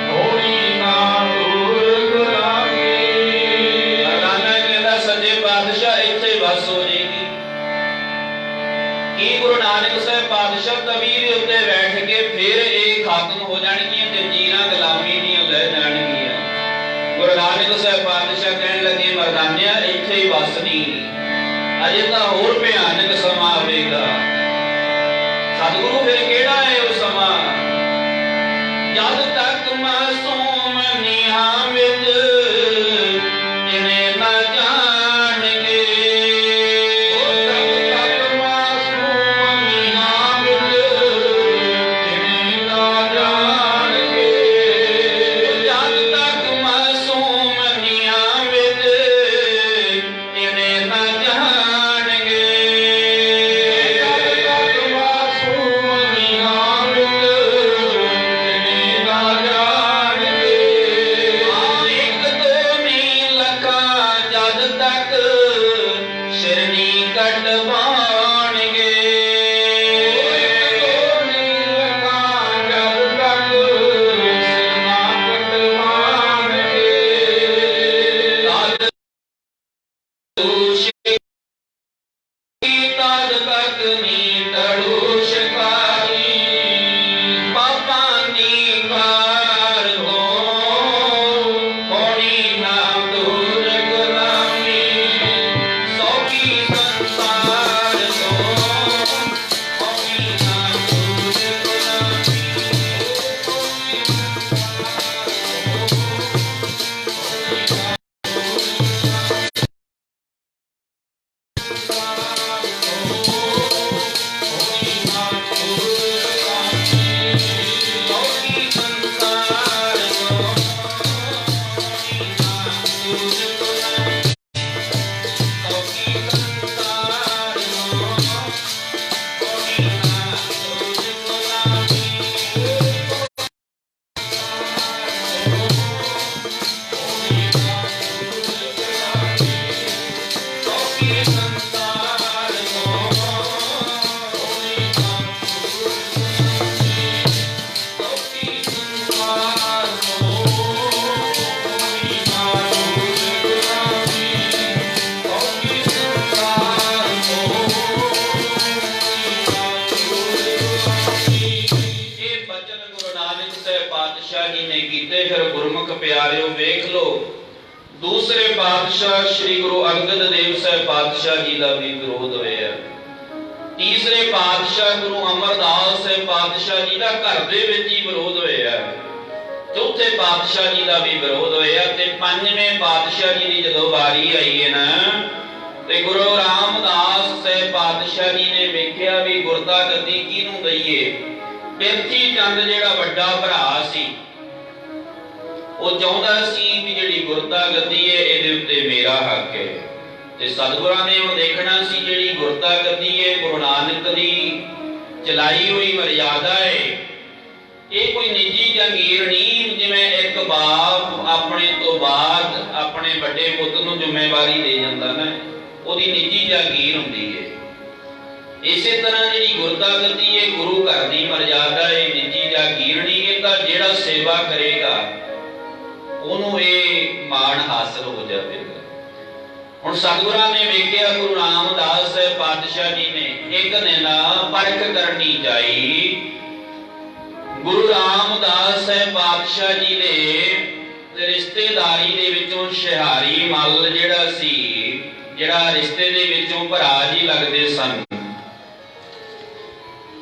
होनी ना दूर गुलामी। मरदाना कहता सच्चे पातशाह इत्थे बस हो जाएगी। कि गुरु नानक साहब पातशाह तवी दे उत्ते बैठ के फिर ये खत्म हो जाणगियां, जंजीरां गुलामी दीयां लह जाणगियां। गुरु नानक साहब पातशाह कहण लगे मरदानिया इत्थे ही बस नहीं, अजे तां होर भयानक समा आवेगा। सतगुरु फिर केड़ा है वो समा। जद तक मासूम निहां विच जिन्हें ना जाणगे। तद तक मासूम निहां विच जिन्हें ना जाणगे। जद तक मासूम निहां विच जिन्हें ना जाणगे। जद तक मासूम निहां विच जिन्हें ना जाणगे। एक दो नी लखां जद तक शिरनी कटवाणगे। एक दो नी लखां जद तक सिरना कटवाणगे। तद ਪਿਆਰਿਓ ਵੇਖ ਲੋ, ਦੂਸਰੇ ਪਾਤਸ਼ਾਹ ਸ੍ਰੀ ਗੁਰੂ ਅੰਗਦ ਦੇਵ ਸਾਹਿਬ ਪਾਤਸ਼ਾਹ ਜੀ ਦਾ ਵੀ ਵਿਰੋਧ ਹੋਇਆ। ਤੀਸਰੇ ਪਾਤਸ਼ਾਹ ਗੁਰੂ ਅਮਰਦਾਸ ਸਾਹਿਬ ਪਾਤਸ਼ਾਹ ਜੀ ਦਾ ਘਰ ਦੇ ਵਿੱਚ ਹੀ ਵਿਰੋਧ ਹੋਇਆ। ਚੌਥੇ ਪਾਤਸ਼ਾਹ ਜੀ ਦਾ ਵੀ ਵਿਰੋਧ ਹੋਇਆ ਤੇ ਪੰਜਵੇਂ ਪਾਤਸ਼ਾਹ ਜੀ ਦੀ ਜਦੋਂ ਵਾਰੀ ਆਈ ਹੈ ਨਾ, ਤੇ ਗੁਰੂ ਰਾਮਦਾਸ ਸਾਹਿਬ ਪਾਤਸ਼ਾਹ ਜੀ ਨੇ ਵੇਖਿਆ ਵੀ ਗੁਰਤਾ ਗੱਦੀ ਕਿਹਨੂੰ ਦਈਏ। ਬਿਰਥੀ ਚੰਦ ਜਿਹੜਾ ਵੱਡਾ ਭਰਾ ਸੀ, ਉਹ ਚਾਹੁੰਦਾ ਸੀ ਵੀ ਜਿਹੜੀ ਗੁਰਤਾ ਗੱਦੀ ਹੈ ਇਹਦੇ ਉੱਤੇ ਮੇਰਾ ਹੱਕ ਹੈ। ਤੇ ਸਤਿਗੁਰਾਂ ਨੇ ਹੁਣ ਦੇਖਣਾ ਸੀ ਜਿਹੜੀ ਗੁਰਤਾ ਗੱਦੀ ਹੈ ਗੁਰੂ ਨਾਨਕ ਦੀ ਚਲਾਈ ਹੋਈ ਮਰਿਆਦਾ ਹੈ, ਇਹ ਕੋਈ ਨਿੱਜੀ ਜਾਗੀਰ ਨਹੀਂ। ਜਿਵੇਂ ਇੱਕ ਬਾਪ ਆਪਣੇ ਤੋਂ ਬਾਅਦ ਆਪਣੇ ਵੱਡੇ ਪੁੱਤ ਨੂੰ ਜ਼ਿੰਮੇਵਾਰੀ ਦੇ ਜਾਂਦਾ ਨਾ, ਉਹਦੀ ਨਿੱਜੀ ਜਾਗੀਰ ਹੁੰਦੀ ਹੈ। ਇਸੇ ਤਰ੍ਹਾਂ ਜਿਹੜੀ ਗੁਰਤਾ ਗੱਦੀ ਹੈ ਗੁਰੂ ਘਰ ਦੀ ਮਰਿਆਦਾ ਹੈ, ਨਿੱਜੀ ਜਾਗੀਰ ਨਹੀਂ। ਇਹ ਤਾਂ ਜਿਹੜਾ ਸੇਵਾ ਕਰੇਗਾ ਉਹਨੂੰ ਇਹ ਮਾਣ ਹਾਸਲ ਹੋ ਜਾਵੇਗਾ। ਹੁਣ ਸਤਿਗੁਰਾਂ ਨੇ ਵੇਖਿਆ ਗੁਰੂ ਰਾਮਦਾਸ ਸਾਹਿਬ ਪਾਤਸ਼ਾਹ ਜੀ ਨੇ ਇੱਕ ਦਿਨ ਪਰਖ ਕਰਨੀ ਚਾਹੀ। ਗੁਰੂ ਰਾਮਦਾਸ ਸਾਹਿਬ ਪਾਤਸ਼ਾਹ ਜੀ ਦੇ ਰਿਸ਼ਤੇਦਾਰੀ ਦੇ ਵਿੱਚੋਂ ਸ਼ਿਹਾਰੀ ਮੱਲ ਜਿਹੜਾ ਸੀ, ਜਿਹੜਾ ਰਿਸ਼ਤੇ ਦੇ ਵਿੱਚੋਂ ਭਰਾ ਜੀ ਲੱਗਦੇ ਸਨ,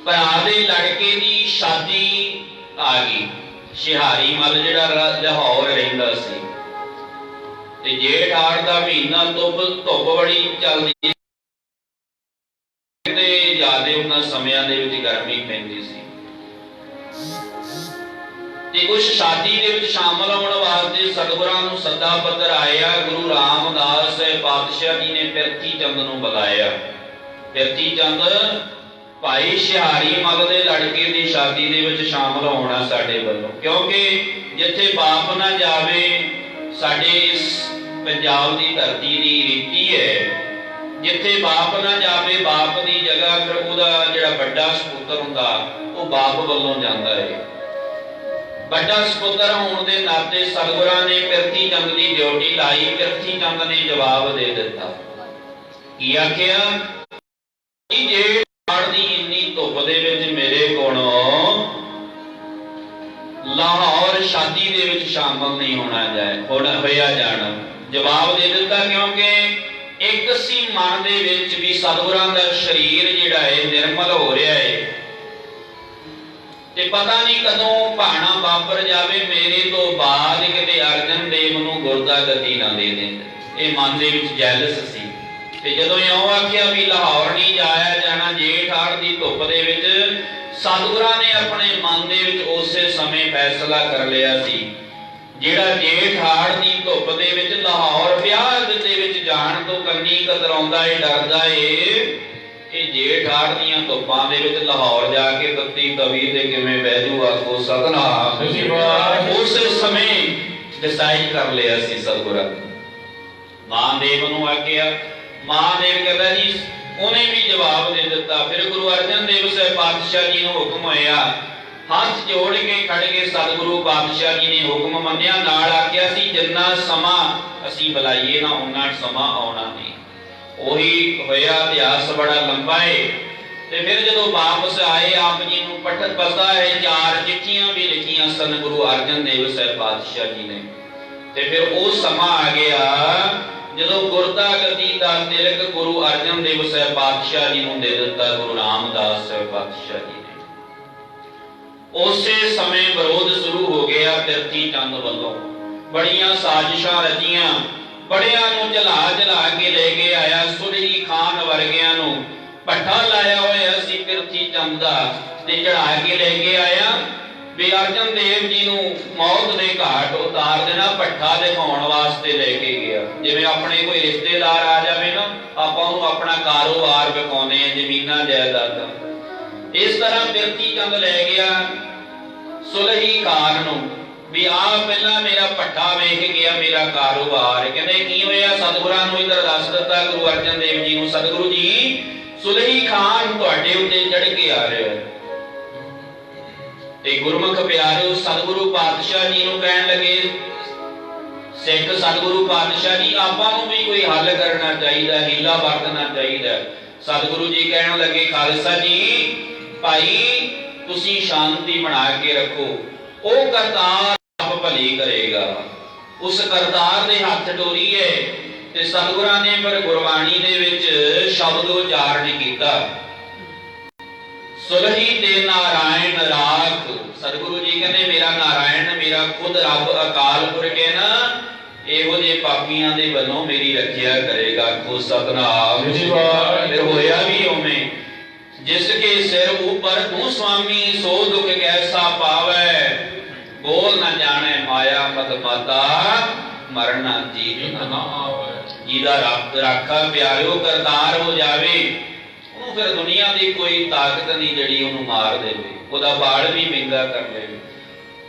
ਭਰਾ ਦੇ ਲੜਕੇ ਦੀ ਸ਼ਾਦੀ ਆ ਗਈ। ਸ਼ਿਹਾਰੀ ਮੱਲ ਜਿਹੜਾ ਲਾਹੌਰ ਰਹਿੰਦਾ ਸੀ ਤੇ ਜੇਠ ਹਾੜ ਦਾ ਮਹੀਨਾ, ਧੁੱਪ ਬੜੀ ਚੱਲਦੀ ਤੇ ਜ਼ਿਆਦੇ ਉਹਨਾਂ ਸਮਿਆਂ ਦੇ ਵਿੱਚ ਗਰਮੀ ਪੈਂਦੀ ਸੀ ਤੇ ਉਸ ਸ਼ਾਦੀ ਦੇ ਵਿੱਚ ਸ਼ਾਮਲ ਹੋਣ ਵਾਸਤੇ ਸਤਿਗੁਰਾਂ ਨੂੰ ਸੱਦਾ ਪੱਤਰ ਆਇਆ। ਗੁਰੂ ਰਾਮਦਾਸ ਸਾਹਿਬ ਪਾਤਸ਼ਾਹ ਜੀ ਨੇ ਬਿਰਥੀ ਚੰਦ ਨੂੰ ਬੁਲਾਇਆ। ਬਿਰਥੀ ਚੰਦ ਭਾਈ ਸ਼ਿਹਾਰੀ ਮੱਲ ਦੇ ਲੜਕੇ ਦੀ ਸ਼ਾਦੀ ਦੇ ਵਿੱਚ ਸ਼ਾਮਲ ਹੋਣਾ ਸਾਡੇ ਵੱਲੋਂ, ਕਿਉਂਕਿ ਜਿੱਥੇ ਬਾਪ ਨਾ ਜਾਵੇ, ਸਾਡੇ ਇਸ ਪੰਜਾਬ ਦੀ ਧਰਤੀ ਦੀ ਰੀਤੀ ਹੈ, ਜਿੱਥੇ ਬਾਪ ਨਾ ਜਾਵੇ ਬਾਪ ਦੀ ਜਗ੍ਹਾ ਫਿਰ ਉਹਦਾ ਜਿਹੜਾ ਵੱਡਾ ਸਪੁੱਤਰ ਹੁੰਦਾ ਉਹ ਬਾਪ ਵੱਲੋਂ ਜਾਂਦਾ ਹੈ। ਵੱਡਾ ਸਪੁੱਤਰ ਹੋਣ ਦੇ ਨਾਤੇ ਸਤਿਗੁਰਾਂ ਨੇ ਬਿਰਥੀ ਚੰਦ ਦੀ ਡਿਊਟੀ ਲਾਈ। ਬਿਰਥੀ ਚੰਦ ਨੇ ਜਵਾਬ ਦੇ ਦਿੱਤਾ, ਕੀ ਆਖਿਆ? ਜੇ ਦੀ ਇੰਨੀ ਧੁੱਪ ਦੇ ਵਿੱਚ ਮੇਰੇ ਕੋਲੋਂ ਲਾਹੌਰ ਸ਼ਾਦੀ ਦੇ ਵਿੱਚ ਸ਼ਾਮਲ ਨਹੀਂ ਹੋਇਆ ਜਾਣਾ। ਜਵਾਬ ਦੇ ਦਿੱਤਾ, ਕਿਉਂਕਿ ਇੱਕ ਸੀ ਮਨ ਦੇ ਵਿੱਚ ਵੀ ਸਤਿਗੁਰਾਂ ਦਾ ਸਰੀਰ ਜਿਹੜਾ ਹੈ ਨਿਰਮਲ ਹੋ ਰਿਹਾ ਹੈ ਤੇ ਪਤਾ ਨਹੀਂ ਕਦੋਂ ਭਾਣਾ ਵਾਪਰ ਜਾਵੇ, ਮੇਰੇ ਤੋਂ ਬਾਅਦ ਕਿਤੇ ਅਰਜਨ ਦੇਵ ਨੂੰ ਗੁਰਤਾ ਗੱਦੀ ਨਾ ਦੇ ਦੇਣ। ਇਹ ਮਨ ਦੇ ਵਿੱਚ ਜੈਲਸ ਸੀ ਤੇ ਜਦੋਂ ਇਉਂ ਆਖਿਆ ਵੀ ਲਾਹੌਰ ਨਹੀਂ ਜਾਇਆ ਜਾਣਾ ਜੇਠ ਹਾੜ ਦੀ ਧੁੱਪ ਦੇ ਵਿੱਚ, ਸਤਿਗੁਰਾਂ ਨੇ ਆਪਣੇ ਮਨ ਦੇ ਵਿੱਚ ਉਸੇ ਸਮੇਂ ਫੈਸਲਾ ਕਰ ਲਿਆ ਸੀ, ਜਿਹੜਾ ਜੇਠ ਹਾੜ ਦੀ ਧੁੱਪ ਦੇ ਵਿੱਚ ਲਾਹੌਰ ਵਿਆਹ ਦੇ ਵਿੱਚ ਜਾਣ ਤੋਂ ਕੰਨੀ ਕਤਰਾਉਂਦਾ ਏ, ਡਰਦਾ ਏ, ਇਹ ਜੇਠ ਹਾੜ ਦੀਆਂ ਧੁੱਪਾਂ ਦੇ ਵਿੱਚ ਲਾਹੌਰ ਜਾ ਕੇ ਤੱਤੀ ਤਵੀ ਤੇ ਕਿਵੇਂ ਬਹਿ ਜੂ, ਆਖੋ ਸਤਿਨਾਮ। ਉਸੇ ਸਮੇਂ ਡਿਸਾਈਡ ਕਰ ਲਿਆ ਸੀ ਸਤਿਗੁਰਾਂ ਨੇ। ਮਹਾਦੇਵ ਨੂੰ ਆਖਿਆ, ਮਹਾਦੇਵ ਕਹਿੰਦਾ ਜੀ, ਉਹਨੇ ਵੀ ਜਵਾਬ ਦੇ ਦਿੱਤਾ। ਫਿਰ ਗੁਰੂ ਅਰਜਨ ਦੇਵ ਸਾਹਿਬ ਪਾਤਸ਼ਾਹ ਜੀ ਨੂੰ ਹੁਕਮ ਹੋਇਆ, ਹੱਥ ਜੋੜ ਕੇ ਖੜ ਕੇ ਸਤਿਗੁਰੂ ਪਾਤਸ਼ਾਹ ਜੀ ਨੇ ਹੁਕਮ ਮੰਨਿਆ। ਨਾਲ ਆਖਿਆ ਸੀ ਜਿੰਨਾ ਸਮਾਂ ਅਸੀਂ ਬੁਲਾਈਏ ਨਾ ਉਹਨਾਂ ਸਮਾਂ ਆਉਣਾ ਨਹੀਂ। ਉਹੀ ਹੋਇਆ, ਇਤਿਹਾਸ ਬੜਾ ਲੰਬਾ ਹੈ। ਤੇ ਫਿਰ ਜਦੋਂ ਵਾਪਸ ਆਏ ਆਪ ਜੀ ਨੂੰ ਪਤਾ ਹੈ 4 ਚਿੱਠੀਆਂ ਵੀ ਲਿਖੀਆਂ ਸਨ ਗੁਰੂ ਅਰਜਨ ਦੇਵ ਸਾਹਿਬ ਪਾਤਸ਼ਾਹ ਜੀ ਨੇ। ਤੇ ਫਿਰ ਉਹ ਸਮਾਂ ਆ ਗਿਆ ਜਦੋਂ ਗੁਰਤਾ ਗੱਦੀ ਦਾ ਤਿਲਕ ਗੁਰੂ ਅਰਜਨ ਦੇਵ ਸਾਹਿਬ ਪਾਤਸ਼ਾਹ ਜੀ ਨੂੰ ਦੇ ਦਿੱਤਾ ਗੁਰੂ ਰਾਮਦਾਸ ਸਾਹਿਬ ਪਾਤਸ਼ਾਹ ਜੀ ਨੇ। ਉਸੇ ਸਮੇਂ ਵਿਰੋਧ ਸ਼ੁਰੂ ਹੋ ਗਿਆ ਬਿਰਥੀ ਚੰਦ ਵੱਲੋਂ। ਬੜੀਆਂ ਸਾਜ਼ਿਸ਼ਾਂ ਰਚੀਆਂ, ਬੜਿਆਂ ਨੂੰ ਜਲਾ ਕੇ ਲੈ ਕੇ ਆਇਆ। ਸੁਲਹੀ ਖਾਨ ਵਰਗਿਆਂ ਨੂੰ ਪੱਠਾ ਲਾਇਆ ਹੋਇਆ ਸੀ ਬਿਰਥੀ ਚੰਦ ਦਾ ਤੇ ਚੜਾ ਕੇ ਲੈ ਕੇ ਆਇਆ ਵੀ ਅਰਜਨ ਦੇਵ ਜੀ ਨੂੰ ਮੌਤ ਦੇ ਘਾਟ ਉਤਾਰ ਦੇਣਾ, ਪੱਠਾ ਦਿਖਾਉਣ ਵਾਸਤੇ ਲੈ ਕੇ ਗਿਆ। ਜਿਵੇਂ ਆਪਣੇ ਕੋਈ ਰਿਸ਼ਤੇਦਾਰ ਆ ਜਾਵੇ ਨਾ, ਆਪਾਂ ਉਹਨੂੰ ਆਪਣਾ ਕਾਰੋਬਾਰ ਵਿਖਾਉਂਦੇ ਆ, ਜ਼ਮੀਨਾਂ ਜਾਇਦਾਦਾਂ। ਇਸ ਤਰ੍ਹਾਂ ਬਿਰਥੀ ਚੰਦ ਲੈ ਗਿਆ ਸੁਲਹੀ ਖਾਨ ਨੂੰ ਵੀ ਆ ਪਹਿਲਾਂ ਮੇਰਾ ਪੱਠਾ ਵੇਖ ਗਿਆ, ਮੇਰਾ ਕਾਰੋਬਾਰ। ਕਹਿੰਦੇ ਕੀ ਹੋਇਆ? ਸਤਿਗੁਰਾਂ ਨੂੰ ਇਧਰ ਦੱਸ ਦਿੱਤਾ ਗੁਰੂ ਅਰਜਨ ਦੇਵ ਜੀ ਨੂੰ, ਸਤਿਗੁਰੂ ਜੀ ਸੁਲਹੀ ਖਾਨ ਤੁਹਾਡੇ ਉੱਤੇ ਚੜ ਕੇ ਆ ਰਿਹਾ। ਤੇ ਗੁਰਮੁਖ ਪਿਆਰਿਓ ਸਤਿਗੁਰੂ ਪਾਤਸ਼ਾਹ ਜੀ ਨੂੰ ਕਹਿਣ ਲੱਗੇ, ਸਿੱਖ ਸਤਿਗੁਰੂ ਪਾਤਸ਼ਾਹ ਜੀ ਆਪਾਂ ਨੂੰ ਵੀ ਕੋਈ ਹੱਲ ਕਰਨਾ ਚਾਹੀਦਾ, ਹੀਲਾ ਵਰਤਣਾ ਚਾਹੀਦਾ। ਸਤਿਗੁਰੂ ਜੀ ਕਹਿਣ ਲੱਗੇ, ਖਾਲਸਾ ਜੀ ਭਾਈ ਤੁਸੀਂ ਸ਼ਾਂਤੀ ਬਣਾ ਕੇ ਰੱਖੋ। ਉਹ ਕਰਤਾਰ ਭਲੀ ਕਰੇਗਾ। ਉਸ ਕਰਤਾਰ ਦੇ ਹੱਥ ਟੋਰੀਏ ਤੇ ਸਤਿਗੁਰਾਂ ਨੇ ਪਰ ਗੁਰਬਾਣੀ ਦੇ ਵਿੱਚ ਸ਼ਬਦ ਉਚਾਰਨ ਕੀਤਾ, ਸੁਲਹੀ ਤੇ ਨਾਰਾਇਣ ਰਾਖ। ਸਤਿਗੁਰੂ ਜੀ ਕਹਿੰਦੇ ਮੇਰਾ ਨਾਰਾਇਣ, ਮੇਰਾ ਖੁਦ ਰੱਬ ਅਕਾਲ ਪੁਰਖ ਹੈ ਨਾ, ਇਹੋ ਜਿਹੇ ਪਾਪੀਆਂ ਦੇ ਵੱਲੋਂ ਮੇਰੀ ਰੱਖਿਆ ਕਰੇਗਾ। ਕੋ ਸਤਨਾਮ। ਫਿਰ ਹੋਇਆ ਵੀ ਉਵੇਂ, ਜਿਸ ਕੇ ਸਿਰ ਉਪਰ ਤੂੰ ਸੁਆਮੀ, ਸੋ ਦੁਖ ਕੈਸਾ ਪਾਵੈ, ਬੋਲ ਨਾ ਜਾਣੇ ਮਾਇਆ ਮਦ ਮਾਤਾ, ਮਰਨਾ ਜੀਤ ਨਾ ਆਵੇ। ਜਿਹਦਾ ਰਾਖਾ ਪਿਆਰਿਓ ਕਰਤਾਰ ਹੋ ਜਾਵੇ, ਉਹਨੂੰ ਫਿਰ ਦੁਨੀਆ ਦੀ ਕੋਈ ਤਾਕਤ ਨਹੀਂ ਜਿਹੜੀ ਉਹਨੂੰ ਮਾਰ ਦੇਵੇ, ਉਹਦਾ ਬਾਲ ਵੀ ਮਹਿੰਗਾ ਕਰ ਲਵੇ।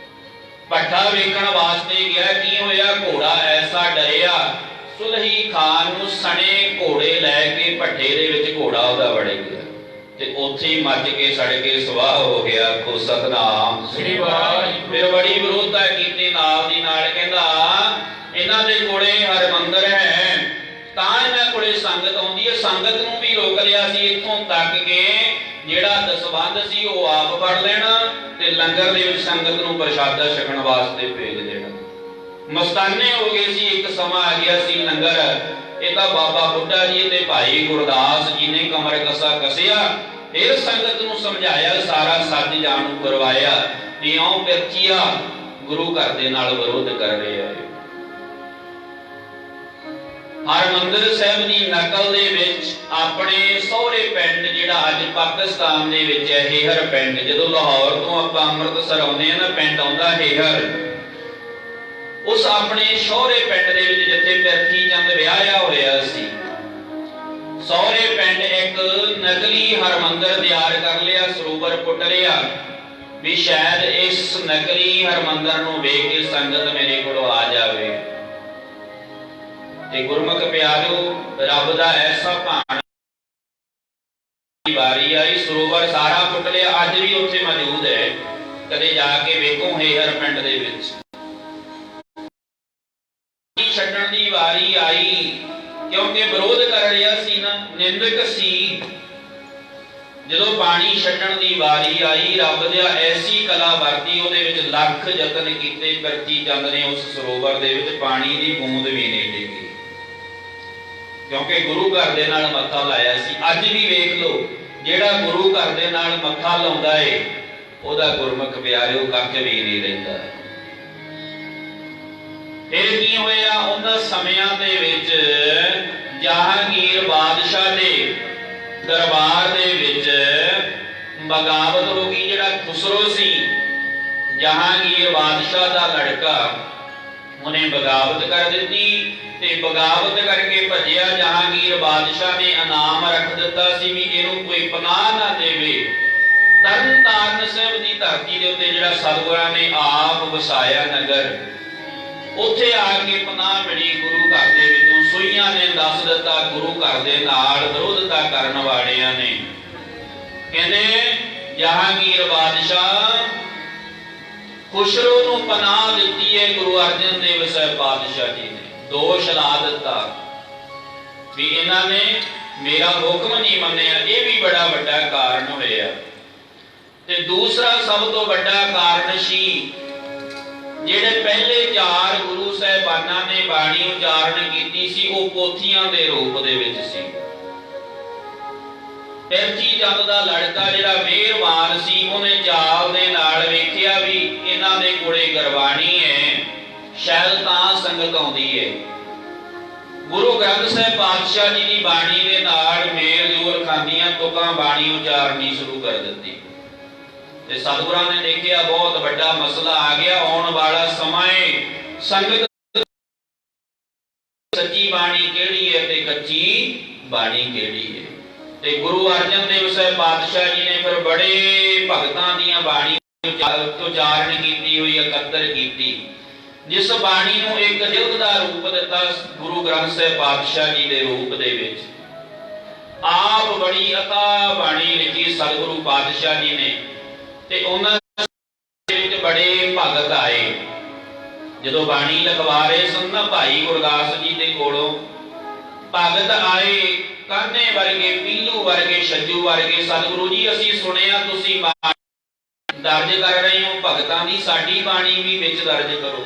ਪੱਠਾ ਵੇਖਣ ਵਾਸਤੇ ਗਿਆ, ਕੀ ਹੋਇਆ? ਘੋੜਾ ਐਸਾ ਡਰਿਆ, ਸੁਲਹੀ ਖਾਨ ਨੂੰ ਸਣੇ ਘੋੜੇ ਲੈ ਕੇ ਭੱਠੇ ਦੇ ਵਿੱਚ ਘੋੜਾ ਉਹਦਾ ਵੜ ਗਿਆ ਤੇ ਉੱਥੇ ਹੀ ਮੱਚ ਕੇ ਸੜ ਕੇ ਸਵਾਹ ਹੋ ਗਿਆ। ਕੋ ਸਤਨਾਮ ਸ੍ਰੀ ਵਾਹਿਗੁਰੂ। ਫਿਰ ਬੜੀ ਵਿਰੋਧਤਾ ਕੀਤੀ ਨਾਲ ਦੀ ਨਾਲ, ਕਹਿੰਦਾ ਇਹਨਾਂ ਦੇ ਕੋਲੇ ਹਰਮੰਦਰ ਹੈ, ਤਾਂ ਇਹਨਾਂ ਕੋਲੇ ਸੰਗਤ ਆਉਂਦੀ ਹੈ। ਸੰਗਤ ਨੂੰ ਵੀ ਰੋਕ ਲਿਆ ਸੀ ਇੱਥੋਂ ਤੱਕ ਕਿ ਜਿਹੜਾ ਦਸਵੰਧ ਸੀ ਉਹ ਆਪ ਫੜ ਲੈਣਾ ਤੇ ਲੰਗਰ ਦੇ ਵਿੱਚ ਸੰਗਤ ਨੂੰ ਪ੍ਰਸ਼ਾਦਾ ਛਕਣ ਵਾਸਤੇ ਭੇਜ ਦੇਣਾ। ਮਸਤਾਨੇ ਹੋ ਗਏ ਸੀ। ਇੱਕ ਸਮਾਂ ਆ ਗਿਆ ਸੀ ਲੰਗਰ, ਇਹ ਤਾਂ ਬਾਬਾ ਬੁੱਢਾ ਜੀ ਤੇ ਭਾਈ ਗੁਰਦਾਸ ਜੀ ਨੇ ਕਮਰ ਕਸਾ ਕਸਿਆ, ਫਿਰ ਸੰਗਤ ਨੂੰ ਸਮਝਾਇਆ, ਸਾਰਾ ਸੱਚ ਜਾਣੂ ਕਰਵਾਇਆ, ਇਉਂ ਪਿਰਚੀਆ ਗੁਰੂ ਘਰ ਦੇ ਨਾਲ ਵਿਰੋਧ ਕਰ ਰਿਹਾ ਹੈ। ਹਰਿਮੰਦਰ ਸਾਹਿਬ ਦੀ ਨਕਲ ਦੇ ਵਿੱਚ ਆਪਣੇ ਸਹੁਰੇ ਪਿੰਡ ਜਿਹੜਾ ਅੱਜ ਪਾਕਿਸਤਾਨ ਦੇ ਵਿੱਚ ਹੈ, ਹੇਹਰ ਪਿੰਡ, ਜਦੋਂ ਲਾਹੌਰ ਤੋਂ ਆਪਾਂ ਅੰਮ੍ਰਿਤਸਰ ਆਉਂਦੇ ਆ ਨਾ, ਪਿੰਡ ਆਉਂਦਾ ਹੇਹਰ, ਉਸ ਆਪਣੇ ਸਹੁਰੇ ਪਿੰਡ ਦੇ ਵਿੱਚ ਜਿੱਥੇ ਪਿਰਥੀ ਚੰਦ ਵਿਆਹਿਆ ਹੋਇਆ ਸੀ, ਸਹੁਰੇ ਪਿੰਡ ਇੱਕ ਨਕਲੀ ਹਰਿਮੰਦਰ ਤਿਆਰ ਕਰ ਲਿਆ, ਸਰੋਵਰ ਪੁੱਟ ਲਿਆ ਵੀ ਸ਼ਾਇਦ ਇਸ ਨਕਲੀ ਹਰਿਮੰਦਰ ਨੂੰ ਵੇਖ ਕੇ ਸੰਗਤ ਮੇਰੇ ਕੋਲ ਆ ਜਾਵੇ। ਤੇ ਗੁਰਮੁਖ ਪਿਆਰਿਓ, ਰੱਬ ਦਾ ਐਸਾ ਭਾਣ, ਵਾਰੀ ਆਈ, ਸਰੋਵਰ ਸਾਰਾ ਪੁੱਟ ਲਿਆ, ਅੱਜ ਵੀ ਉੱਥੇ ਮੌਜੂਦ ਹੈ, ਕਦੇ ਜਾ ਕੇ ਵੇਖੋ ਹੇਹਰ ਪਿੰਡ ਦੇ ਵਿੱਚ। ਛੱਡਣ ਦੀ ਵਾਰੀ ਆਈ, ਕਿਉਂਕਿ ਵਿਰੋਧ ਕਰ ਰਿਹਾ ਸੀ ਨਾ, ਨਿੰਦਕ ਸੀ। ਜਦੋਂ ਪਾਣੀ ਛੱਡਣ ਦੀ ਵਾਰੀ ਆਈ, ਰੱਬ ਦੀ ਐਸੀ ਕਲਾ ਵਰਤੀ, ਉਹਦੇ ਵਿੱਚ ਲੱਖ ਯਤਨ ਕੀਤੇ, ਪਿਰਥੀ ਚੰਦ ਨੇ ਉਸ ਸਰੋਵਰ ਦੇ ਵਿੱਚ ਪਾਣੀ ਦੀ ਬੂੰਦ ਵੀ ਨਹੀਂ ਡਿੱਗੀ, ਕਿਉਂਕਿ ਗੁਰੂ ਘਰ ਦੇ ਨਾਲ ਮੱਥਾ ਲਾਇਆ ਸੀ। ਅੱਜ ਵੀ ਵੇਖ ਲਓ, ਜਿਹੜਾ ਗੁਰੂ ਘਰ ਦੇ ਨਾਲ ਮੱਥਾ ਲਾਉਂਦਾ ਏ, ਉਹਦਾ ਗੁਰਮੁਖ ਪਿਆਰਿਓ ਕੱਖ ਵੀ ਨਹੀਂ ਰਹਿੰਦਾ। ਫਿਰ ਕੀ ਹੋਇਆ? ਉਹਨਾਂ ਸਮਿਆਂ ਦੇ ਵਿੱਚ ਜਹਾਂਗੀਰ ਬਾਦਸ਼ਾਹ ਦੇ ਦਰਬਾਰ ਦੇ ਵਿੱਚ ਬਗਾਵਤ ਹੋ ਗਈ। ਜਿਹੜਾ ਖੁਸਰੋ ਸੀ, ਜਹਾਂਗੀਰ ਬਾਦਸ਼ਾਹ ਦਾ ਲੜਕਾ, ਉਹਨੇ ਬਗਾਵਤ ਕਰ ਦਿੱਤੀ ਤੇ ਬਗਾਵਤ ਕਰਕੇ ਭੱਜਿਆ। ਜਹਾਂਗੀਰ ਬਾਦਸ਼ਾਹ ਨੇ ਇਨਾਮ ਰੱਖ ਦਿੱਤਾ ਸੀ ਵੀ ਇਹਨੂੰ ਕੋਈ ਪਨਾਹ ਨਾ ਦੇਵੇ। ਤਰਨਤਾਰਨ ਸਾਹਿਬ ਦੀ ਧਰਤੀ ਦੇ ਉੱਤੇ ਜਿਹੜਾ ਸਤਿਗੁਰਾਂ ਨੇ ਆਪ ਵਸਾਇਆ ਨਗਰ, ਉੱਥੇ ਆ ਕੇ ਪਨਾਹ ਮਿਲੀ ਗੁਰੂ ਘਰ ਦੇ ਵਿੱਚੋਂ। ਸੂਈਆਂ ਨੇ ਦੱਸ ਦਿੱਤਾ ਗੁਰੂ ਘਰ ਦੇ ਨਾਲ ਵਿਰੋਧਤਾ ਕਰਨ ਵਾਲਿਆਂ ਨੇ, ਕਹਿੰਦੇ ਜਹਾਂਗੀਰ ਬਾਦਸ਼ਾਹ ਖੁਸਰੋ ਨੂੰ ਪਨਾਹ ਦਿੱਤੀ ਹੈ ਗੁਰੂ ਅਰਜਨ ਦੇਵ ਸਾਹਿਬ ਪਾਤਸ਼ਾਹ ਜੀ ਨੇ। ਦੋਸ਼ ਲਾ ਦਿੱਤਾ ਵੀ ਇਹਨਾਂ ਨੇ ਮੇਰਾ ਹੁਕਮ ਨਹੀਂ ਮੰਨਿਆ। ਇਹ ਵੀ ਬੜਾ ਵੱਡਾ ਕਾਰਨ ਹੋਇਆ। ਤੇ ਦੂਸਰਾ ਸਭ ਤੋਂ ਵੱਡਾ ਕਾਰਨ ਸੀ, ਜਿਹੜੇ ਪਹਿਲੇ 4 ਗੁਰੂ ਸਾਹਿਬਾਨਾਂ ਨੇ ਬਾਣੀ ਉਚਾਰਨ ਕੀਤੀ ਸੀ, ਉਹ ਪੋਥੀਆਂ ਦੇ ਰੂਪ ਦੇ ਵਿੱਚ ਸੀ। ਪਿਰਥੀ ਚੰਦ ਦਾ ਲੜਕਾ ਜਿਹੜਾ ਮਿਹਰਬਾਨ ਸੀ, ਉਹਨੇ ਚਾਲ ਦੇ ਨਾਲ ਵੇਖਿਆ ਵੀ ਇਹਨਾਂ ਦੇ ਕੋਲੇ ਗੁਰਬਾਣੀ ਹੈ, ਸ਼ਾਇਦ ਤਾਂ ਸੰਗਤ ਆਉਂਦੀ ਹੈ। ਗੁਰੂ ਗ੍ਰੰਥ ਸਾਹਿਬ ਪਾਤਸ਼ਾਹ ਜੀ ਦੀ ਬਾਣੀ ਦੇ ਨਾਲ ਮੇਲ ਜੋਲ ਖਾਂਦੀਆਂ ਤੁਕਾਂ ਬਾਣੀ ਉਚਾਰਨੀ ਸ਼ੁਰੂ ਕਰ ਦਿੱਤੀ। ਤੇ ਸਤਿਗੁਰਾਂ ਨੇ ਦੇਖਿਆ ਬਹੁਤ ਵੱਡਾ ਮਸਲਾ ਆ ਗਿਆ। ਆਉਣ ਵਾਲਾ ਸਮਾਂ ਹੈ, ਸੰਗਤ ਸੱਚੀ ਬਾਣੀ ਕਿਹੜੀ ਹੈ ਤੇ ਕੱਚੀ ਬਾਣੀ ਕਿਹੜੀ ਹੈ। ਤੇ ਗੁਰੂ ਅਰਜਨ ਦੇਵ ਸਾਹਿਬ ਪਾਤਸ਼ਾਹ ਜੀ ਨੇ ਫਿਰ ਬੜੇ ਭਗਤਾਂ ਦੀਆਂ ਬਾਣੀ ਉਚਾਰਨ ਕੀਤੀ ਹੋਈ, ਇਕੱਤਰ ਕੀਤੀ, ਜਿਸ ਬਾਣੀ ਨੂੰ ਇੱਕ ਜਿਲਦ ਦਾ ਰੂਪ ਦਿੱਤਾ ਗੁਰੂ ਗ੍ਰੰਥ ਸਾਹਿਬ ਪਾਤਸ਼ਾਹ ਜੀ ਦੇ ਰੂਪ ਦੇ ਵਿੱਚ। ਆਪ ਬੜੀ ਅਥਾਹ ਬਾਣੀ ਲਿਖੀ ਸਤਿਗੁਰੂ ਪਾਤਸ਼ਾਹ ਜੀ ਨੇ, ਤੇ ਉਹਨਾਂ ਦੇ ਵਿੱਚ ਬੜੇ ਭਗਤ ਆਏ। ਜਦੋਂ ਬਾਣੀ ਲਿਖਵਾ ਰਹੇ ਸਨ ਨਾ ਭਾਈ ਗੁਰਦਾਸ ਜੀ ਦੇ ਕੋਲੋਂ, ਭਗਤ ਆਏ, ਕਾਨੇ ਵਰਗੇ, ਪੀਲੂ ਵਰਗੇ, ਛੱਜੂ ਵਰਗੇ। ਸਤਿਗੁਰੂ ਜੀ ਅਸੀਂ ਸੁਣਿਆ ਤੁਸੀਂ दर्ज कर रहे हो, भगतां दी साडी बाणी भी विच दर्ज करो।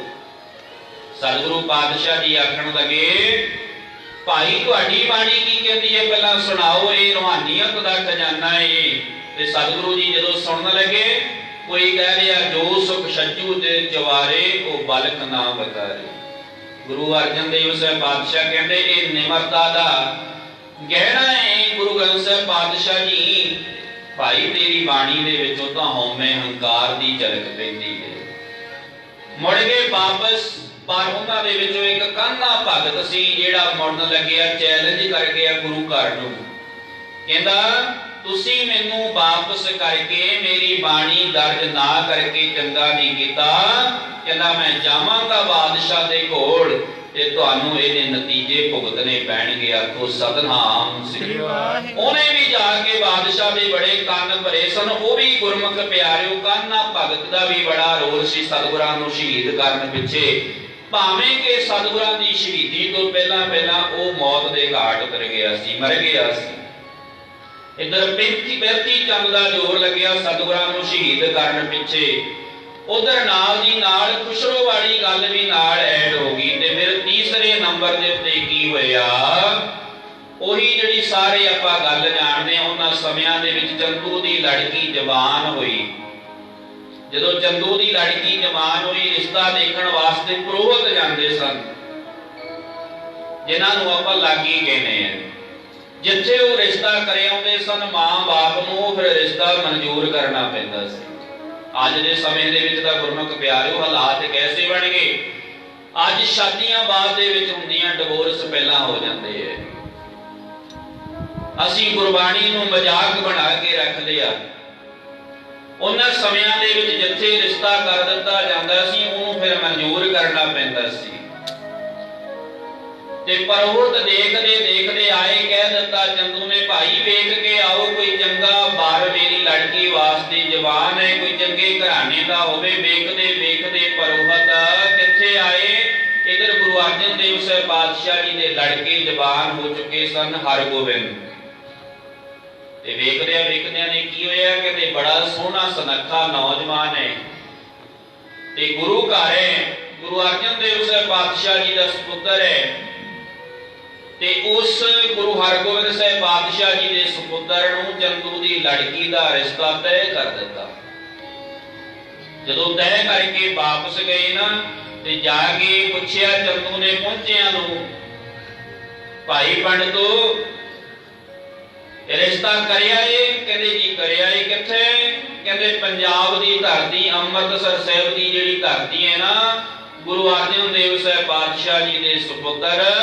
सतगुरु पातशाह जी आखण लगे, भाई तुहाडी बाणी की कहती है, पहला सुनाओ, ये रूहानियत का खजाना है। ते सतगुरु जी जदों सुनन लगे, कोई कह रहा जो सुख छज्जू दे चवारे ओ बालक ना बकारे। गुरु अर्जन देव साहब पातशाह कहते ये निमरता दा गहरा है। गुरु ग्रंथ साहब पातशाह जी, भाई तेरी बाणी दे विचों तां हौमे हंकार दी झलक पैंदी है। मुड़ के वापस पर उन्हां दे विचों एक कान्हा भगत सी जिहड़ा मुड़न लग्या, चैलेंज कर गया गुरु घर नूं, कहंदा तुसी मैनू वापस करके मेरी बाणी दर्ज ना करके चंगा नहीं कीता, कहंदा मैं जावांगा बादशाह दे कोल ते तुहानू इहदे नतीजे भुगतने पैणगे। आखो सतनाम श्री वाहिगुरू। उहने भी जाके बादशाह दे बड़े कंन भरे सन। वो भी गुरमुख प्यारिओ, कान्हा भगत दा भी बड़ा रोल सी सतगुरां नू शहीद करन पिछे। भावें कि सतगुरां दी शहीदी तो पहला पहला वो मौत दे घाट उतर गया सी, मर गया सी। इधर बिरती चंद का जोर लग्या सतगुरां नू शहीद करन पिछे। उधर नाल दी नाल खुशरो वाली गल भी नाल ऐड हो गई। ते फिर तीसरे नंबर दे उत्ते की होया, ओही जिहड़ी सारे आपां गल जाणदे आ, उन्हां समयां दे विच चंदू दी लड़की जवान होई। जदों चंदू दी लड़की जवान हुई, रिश्ता देखण वास्ते पुरोहित जांदे सन, जिन्हां नूं आपां लागी कहने आ। जिथे वो रिश्ता करे आउंदे सन, मां बाप नूं फिर रिश्ता मंजूर करना पैंदा सी। अज दे समय दे विच तां गुरमुख प्यारिओ हालात कैसे बन गए, अज शादियां बाद दे विच हुंदियां, डिवोर्स पहला हो जांदे है। असीं गुरबाणी नूं मजाक बना के रख लिया। उन्हां समयां दे विच जिथे रिश्ता कर दिता जांदा सी, उहनूं फिर मंजूर करना पैंदा सी। ते पुरोहित देखदे देखदे आए, कह दिता चंदू ने, भाई वेख के आओ कोई चंगा बर मेरी लड़की वास्ते जवान है, कोई चंगे घराने का होवे। वेखदे वेखदे पुरोहित किथे आए, इधर गुरु अर्जन देव साहब पातशाह जी दे लड़के जवान हो चुके सन, हरगोबिंद। ते वेखदे वेखदे ने की होया, कहते बड़ा सोहना सुनखा नौजवान है ते गुरु घर है, गुरु अर्जन देव साहब पातशाह जी का सपुत्र है। ते उस गुरु हरगोबिंद साहब पातशाह जी के सपुत्र नूं चंदू दी लड़की का रिश्ता तय कर दिता। जदों तय करके वापस गए ना, ते जाके पुछया चंदू ने पहुंचिया नूं, भाई पंडितो रिश्ता करिया है? कहंदे जी करिया है। किथे? कहंदे पंजाब दी धरती, अमृतसर साहिब दी जिहड़ी धरती है ना, गुरु अर्जन देव साहब पातशाह जी के सपुत्र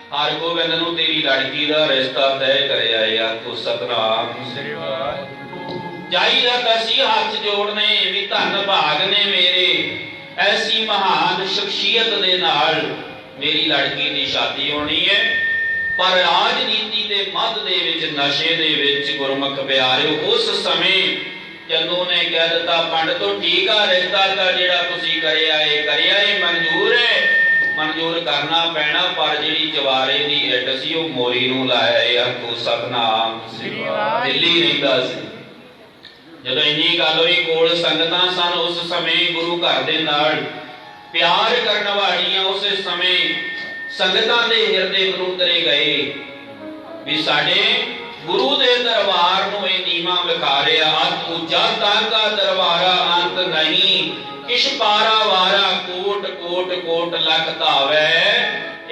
हरगोबिंद नूं तेरी लड़की का रिश्ता तय करया है। आखो सतनाम श्री वाहिगुरू। चाहिदा तां सी हाथ जोड़ने भी धन भाग ने मेरे, ऐसी महान शख्सियत दे नाल मेरी लड़की की शादी होनी है। पर राजनीति के मध दे विच, नशे दे विच गुरमुख प्यारिओ, उस समय चंदू ने कह दिता, पंडितो ठीक आ, रिश्ता तां जिहड़ा तुसीं करिया है मंजूर है, मंजूर करना पैना, पर जिहड़ी चवारे दी इट सी वो मोरी नूं लाया है। आखो सतनाम श्री वाहिगुरू। दिल्ली रहिंदा सी। जदों इन्नी गल होई, कोल संगतां सन उस समय गुरु घर दे नाल प्यार करन वालियां। उस समय संगतां दे हिरदे करूतरे गए भी साडे गुरु दे दरबार नूं इह नीमा विखा रिहा। अत ऊंचा ताका दरबारा अंत नहीं, किश पारा वारा कोट कोट कोट लख धावै,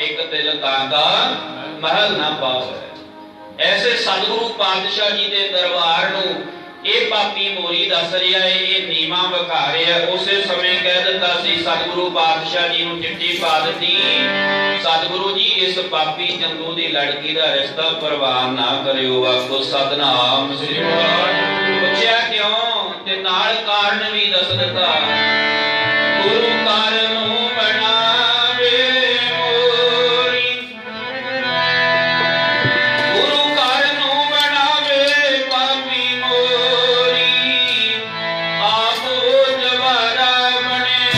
एक दिल ताका महल ना पावै। ऐसे सतगुरु पातशाह जी के दरबार नूं ਇਹ ਪਾਪੀ ਮੋਰੀ ਦੱਸ ਰਿਹਾ ਹੈ, ਇਹ ਨੀਵਾਂ ਵਿਖਾ ਰਿਹਾ। ਉਸੇ ਸਮੇਂ ਕਹਿ ਦਿੱਤਾ ਸੀ ਸਤਿਗੁਰੂ ਪਾਤਸ਼ਾਹ ਜੀ ਨੂੰ ਚਿੱਠੀ ਪਾ ਦਿੱਤੀ, ਸਤਿਗੁਰੂ ਜੀ ਇਸ ਪਾਪੀ ਚੰਦੂ ਦੀ ਲੜਕੀ ਦਾ ਰਿਸ਼ਤਾ ਪ੍ਰਵਾਨ ਨਾ ਕਰਿਓ। ਆਖੋ ਸਤਨਾਮ ਸ੍ਰੀ ਵਾਹਿਗੁਰੂ। ਪੁੱਛਿਆ ਕਿਉਂ, ਤੇ ਨਾਲ ਕਾਰਨ ਵੀ ਦੱਸ ਦਿੱਤਾ। ਗੁਰੂ ਘਰ ਨੂੰ ਬਣਾਵੇ ਮੋਰੀ, ਗੁਰੂ ਘਰ ਨੂੰ ਬਣਾਵੇ ਪਾਪੀ ਮੋਰੀ, ਆਪ ਜਵਾਰਾ ਬਣੇ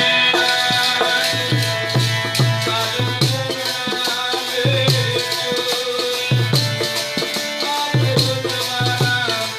ਸਤਿਗੁਰੂ ਬਣਾਵੇ ਮੋਰੀ, ਆਪ ਜਵਾਰਾ ਬਣੇ।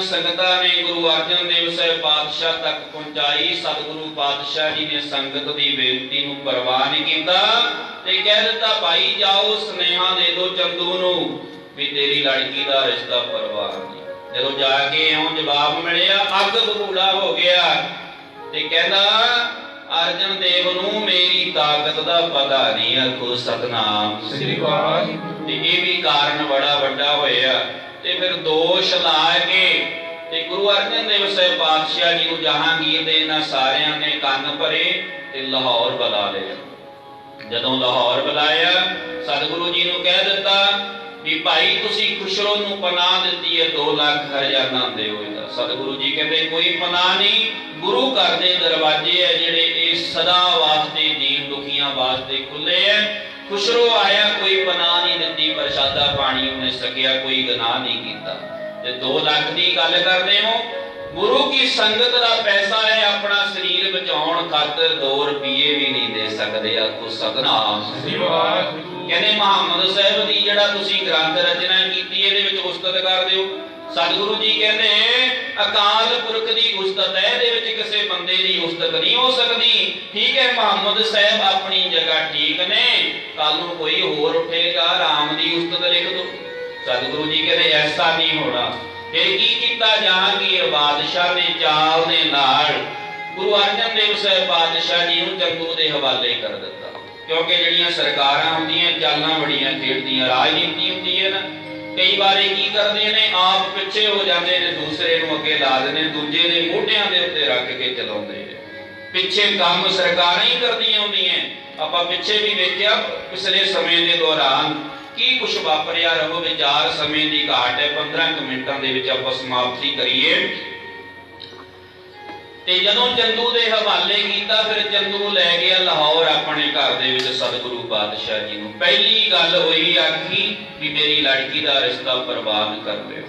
संगतां ने गुरु अर्जन देव साहिब पातशाह तक पहुंचाई। सतगुरु पातशाह जी ने संगत की बेनती नूं परवाह नहीं कीता ते कह दिता भाई जाओ स्नेहा दे दो चंदू नूं भी तेरी लड़की दा रिश्ता परवाह नहीं। जदों जाके इउं जवाब मिलिया अग बबूला हो गया ते कहंदा अर्जन देव नूं मेरी ताकत दा पता नहीं। आखो सतनाम श्री वाहिगुरू। ते इह भी कारण बड़ा वड्डा होया ते फिर दोष ला के ते गुरु अर्जन देव साहिब पातशाह जी नूं जहांगीर दे इन्हां सारियां ने कंन भरे ते लाहौर बुला लिया। जदों लाहौर बुलाया सतगुरु जी नूं कह दिता भी भाई तुसी खुसरो नूं पनाह दित्ती है 2 लाख हरजाना दिओ। सतगुरु जी कहंदे कोई पनाह नहीं, गुरु घर दे दरवाजे है जिहड़े इह सदा वास्ते दीन दुखियां वास्ते खुले है। खुसरो आया कोई पनाह नहीं दिती, प्रसादा पानी उन्हें सकिया, कोई गुनाह नहीं कीता। ते 2 लाख की गल करदे हो, गुरु की संगत का पैसा है अपना शरीर बचाउण खातर 2 रुपये भी नहीं दे सकते। आखो सतनाम। कहने मुहम्मद साहिब दी जिहड़ा तुसीं ग्रंथ रचना कीती इहदे विच उस्तत कर दिओ। सतगुरु जी कहते अकाल पुरख की उस्तत है, इहदे विच किसी बंदे की उस्तत नहीं हो सकती। ठीक है मुहम्मद साहब अपनी जगह ठीक ने, कल नूं कोई होर उठेगा राम की उस्तत लिख दो। सतगुरु जी कहते ऐसा नहीं होना। फिर की कीता जहांगीर बादशाह ने चाल दे नाल गुरु अर्जन देव साहिब पातशाह जी नूं चंदू दे हवाले कर दिता। क्योंकि जिहड़ियां सरकारां हुंदियां चालां बड़ियां खेडदियां, राजनीति हुंदी है ना, कई बार की करते हैं आप पिछे हो जाते हैं, दूसरे नूं अगे ला देने, दूजे दे मोढियां दे उत्ते रख के चलाउंदे हैं। पिछे काम सरकारां ही करदियां हुंदियां। आपां पिछे भी वेखिया पिछले समय के दौरान की कुछ वापरिया। रहो विचार समय की घाट है, 15 मिनटां दे विच आपां समाप्ति करिए। ते जदों चंदू दे हवाले कीता फिर चंदू लै गया लाहौर अपने घर दे विच सतगुरु पातशाह जी नूं। पहली गल होई आखी भी मेरी लड़की दा रिश्ता परवान कर लिओ,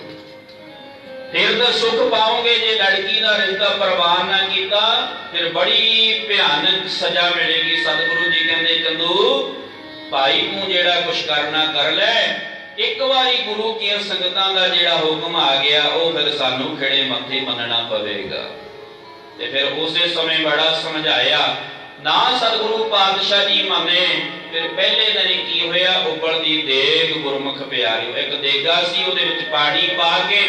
फिर तो सुख पाओगे। जे लड़की दा रिश्ता परवान ना कीता फिर बड़ी भयानक सजा मिलेगी। सतगुरु जी कहंदे चंदू भाई तू जेड़ा कुछ करना कर लै, एक बारी गुरु की संगतां दा जेड़ा हुक्म आ गया वो फिर सानू खड़े मत्थे मनना पवेगा। ते फिर उसे समय बड़ा समझाया ना सतगुरु पातशाह जी माने। फिर पहले दिन की होया उबलदी देग गुरमुख प्यारिओ, एक देगा सी उहदे विच पानी पा के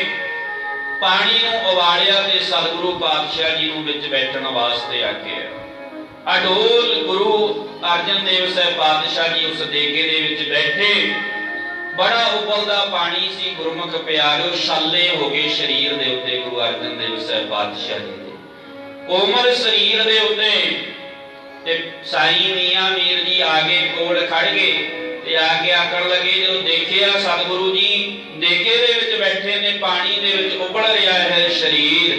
पानी नूं उबालिया ते सतगुरु पातशाह जी नूं विच बैठण वास्ते आखिया। अडोल गुरु अर्जन देव साहिब पातशाह जी उस देगे दे विच बैठे। बड़ा उबलदा पानी सी गुरमुख प्यारिओ, छाले हो गए शरीर दे उत्ते गुरु अर्जन देव साहिब पातशाह जी दे कोमल शरीर दे उत्ते। ते साईं मियां मीर जी आगे कोल खड़ गए ते आके आखण लगे जो देखिया सतगुरु जी देगे दे विच बैठे ने, पानी दे विच उबल रहा है शरीर,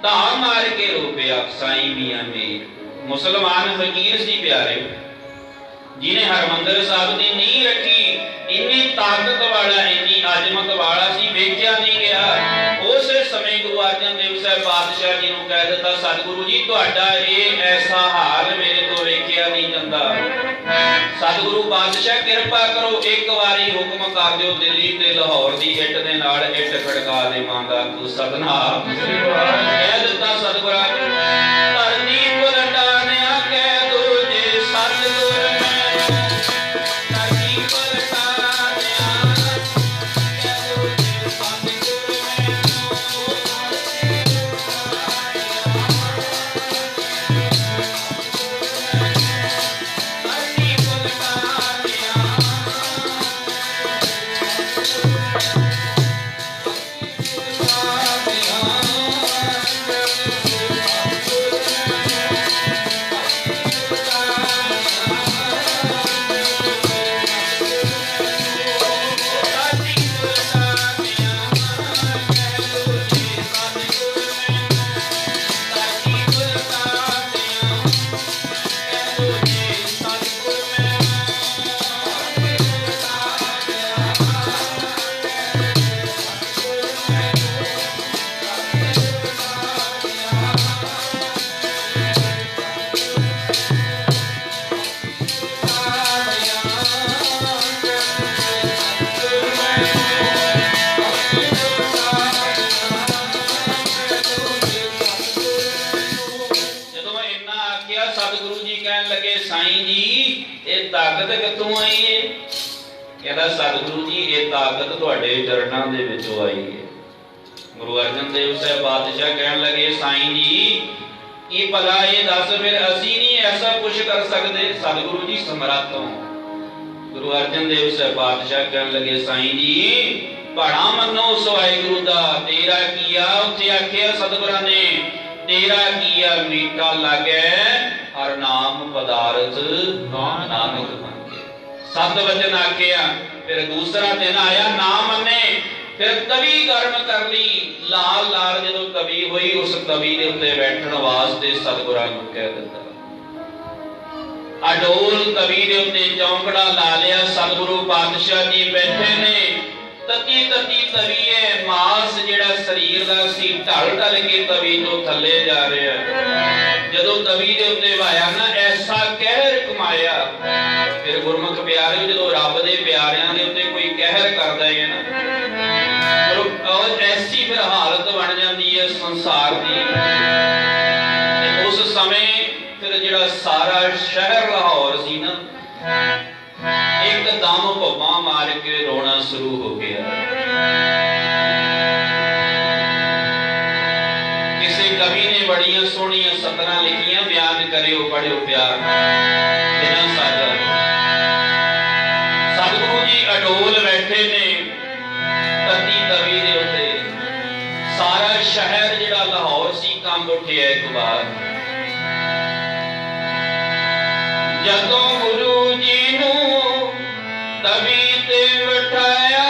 धाम मार के रोपिया। साईं मियां मीर मुसलमान फकीर सी प्यारे, जिन्हें हरमंदिर साहब की नींह रखी, इन्नी ताकत वाला इन्नी अजमत वाला सी, वेख्या नहीं गया। उस समय गुरु अर्जन देव साहिब पातशाह जी नूं कह दिता सतगुरु जी तुहाडा ये ऐसा हाल मेरे तो वेख्या नहीं जांदा। सतगुरु पातशाह कृपा करो एक बारी हुक्म कर दिओ दिल्ली ते लाहौर दी इट दे नाल इट खड़का देवांगा। तू सतनाम कह दिता सतगुरा धरती पलटाने कह दो जे सतगुर ਸਾईं ਜੀ ਇਹ ਤਾਕਤ ਕਿੱਥੋਂ ਆਈ ਹੈ? ਕਹਿੰਦਾ ਸਤਿਗੁਰੂ ਜੀ ਇਹ ਤਾਕਤ ਤੁਹਾਡੇ ਚਰਨਾਂ ਦੇ ਵਿੱਚੋਂ ਆਈ ਹੈ। ਗੁਰੂ ਅਰਜਨ ਦੇਵ ਸਾਹਿਬ ਪਾਤਸ਼ਾਹ ਕਹਿਣ ਲੱਗੇ ਸਾईं ਜੀ ਇਹ ਭਲਾ ਇਹ ਦੱਸ ਫਿਰ ਅਸੀਂ ਨਹੀਂ ਐਸਾ ਕੁਝ ਕਰ ਸਕਦੇ? ਸਤਿਗੁਰੂ ਜੀ ਸਮਰੱਥ ਹੋ। ਗੁਰੂ ਅਰਜਨ ਦੇਵ ਸਾਹਿਬ ਪਾਤਸ਼ਾਹ ਕਹਿਣ ਲੱਗੇ ਸਾईं ਜੀ ਭਾਣਾ ਮੰਨੋ ਉਸ ਵਾਹਿਗੁਰੂ ਦਾ, ਤੇਰਾ ਕੀਆ ਉੱਥੇ ਆਖਿਆ ਸਤਿਗੁਰਾਂ ਨੇ ਤੇਰਾ ਕੀਆ ਮੀਠਾ ਲਾਗੇ ਹਰ ਨਾਮ ਪਦਾਰਥ ਨਾਨਕ ਮੰਗੇ। ਸਤ ਵਚਨ ਆਖਿਆ। ਫਿਰ ਦੂਸਰਾ ਦਿਨ ਆਇਆ ਨਾ ਮੰਨੇ, ਫਿਰ ਤਵੀ ਗਰਮ ਕਰ ਲਈ। ਲਾਲ ਲਾਲ ਜਦੋਂ ਤਵੀ ਹੋਈ ਉਸ ਤਵੀ ਦੇ ਉੱਤੇ ਬੈਠਣ ਵਾਸਤੇ ਸਤਿਗੁਰਾਂ ਨੂੰ ਕਹਿ ਦਿੱਤਾ। ਅਡੋਲ ਤਵੀ ਦੇ ਉੱਤੇ ਚੌਂਕੜਾ ਲਾ ਲਿਆ। ਸਤਿਗੁਰੂ ਪਾਤਸ਼ਾਹ ਜੀ ਬੈਠੇ ਨੇ। ਤਤੀ ਤਤੀ ਤਵੀ ਹੈ, ਮਾਸ ਜਿਹੜਾ ਸਰੀਰ ਦਾ ਸੀ ਢਲ ਢਲ ਕੇ ਤਵੀ ਤੋਂ ਥੱਲੇ ਜਾ ਰਿਹਾ। ਜਦੋਂ ਤਵੀ ਦੇ ਉੱਤੇ ਵਾਇਆ ਨਾ ਐਸਾ ਕਹਿਰ ਕਮਾਇਆ। ਫਿਰ ਗੁਰਮੁਖ ਪਿਆਰੇ ਜਦੋਂ ਰੱਬ ਦੇ ਪਿਆਰਿਆਂ ਦੇ ਉੱਤੇ ਕੋਈ ਕਹਿਰ ਕਰਦਾ ਹੈ ਨਾ ਔਰ ਐਸੀ ਫਿਰ ਹਾਲਤ ਬਣ ਜਾਂਦੀ ਹੈ ਸੰਸਾਰ ਦੀ। ਤੇ ਉਸ ਸਮੇਂ ਫਿਰ ਜਿਹੜਾ ਸਾਰਾ ਸ਼ਹਿਰ ਲਾਹੌਰ ਸੀ ਨਾ ਇੱਕਦਮ ਭੁੱਬਾਂ ਮਾਰ ਕੇ ਰੋਣਾ ਸ਼ੁਰੂ ਹੋ ਗਿਆ। ਕਿਸੇ ਕਵੀ ਨੇ ਬੜੀਆਂ ਸੋਹਣੀਆਂ ਸਤਰਾਂ ਲਿਖੀਆਂ, ਬਿਆਨ ਕਰਿਓ ਪੜਿਓ ਪਿਆਰ ਬਿਨਾਂ ਸਾਜਾ। ਸਤਿਗੁਰੂ ਜੀ ਅਡੋਲ ਬੈਠੇ ਨੇ ਤਤੀ ਤਵੀ ਦੇ ਉੱਤੇ। ਸਾਰਾ ਸ਼ਹਿਰ ਜਿਹੜਾ ਲਾਹੌਰ ਸੀ ਕੰਬ ਉੱਠਿਆ ਇੱਕ ਵਾਰ। ਜਦੋਂ ਗੁਰੂ ਜੀ ਨੂੰ ਤਵੀ ਤੇ ਬਿਠਾਇਆ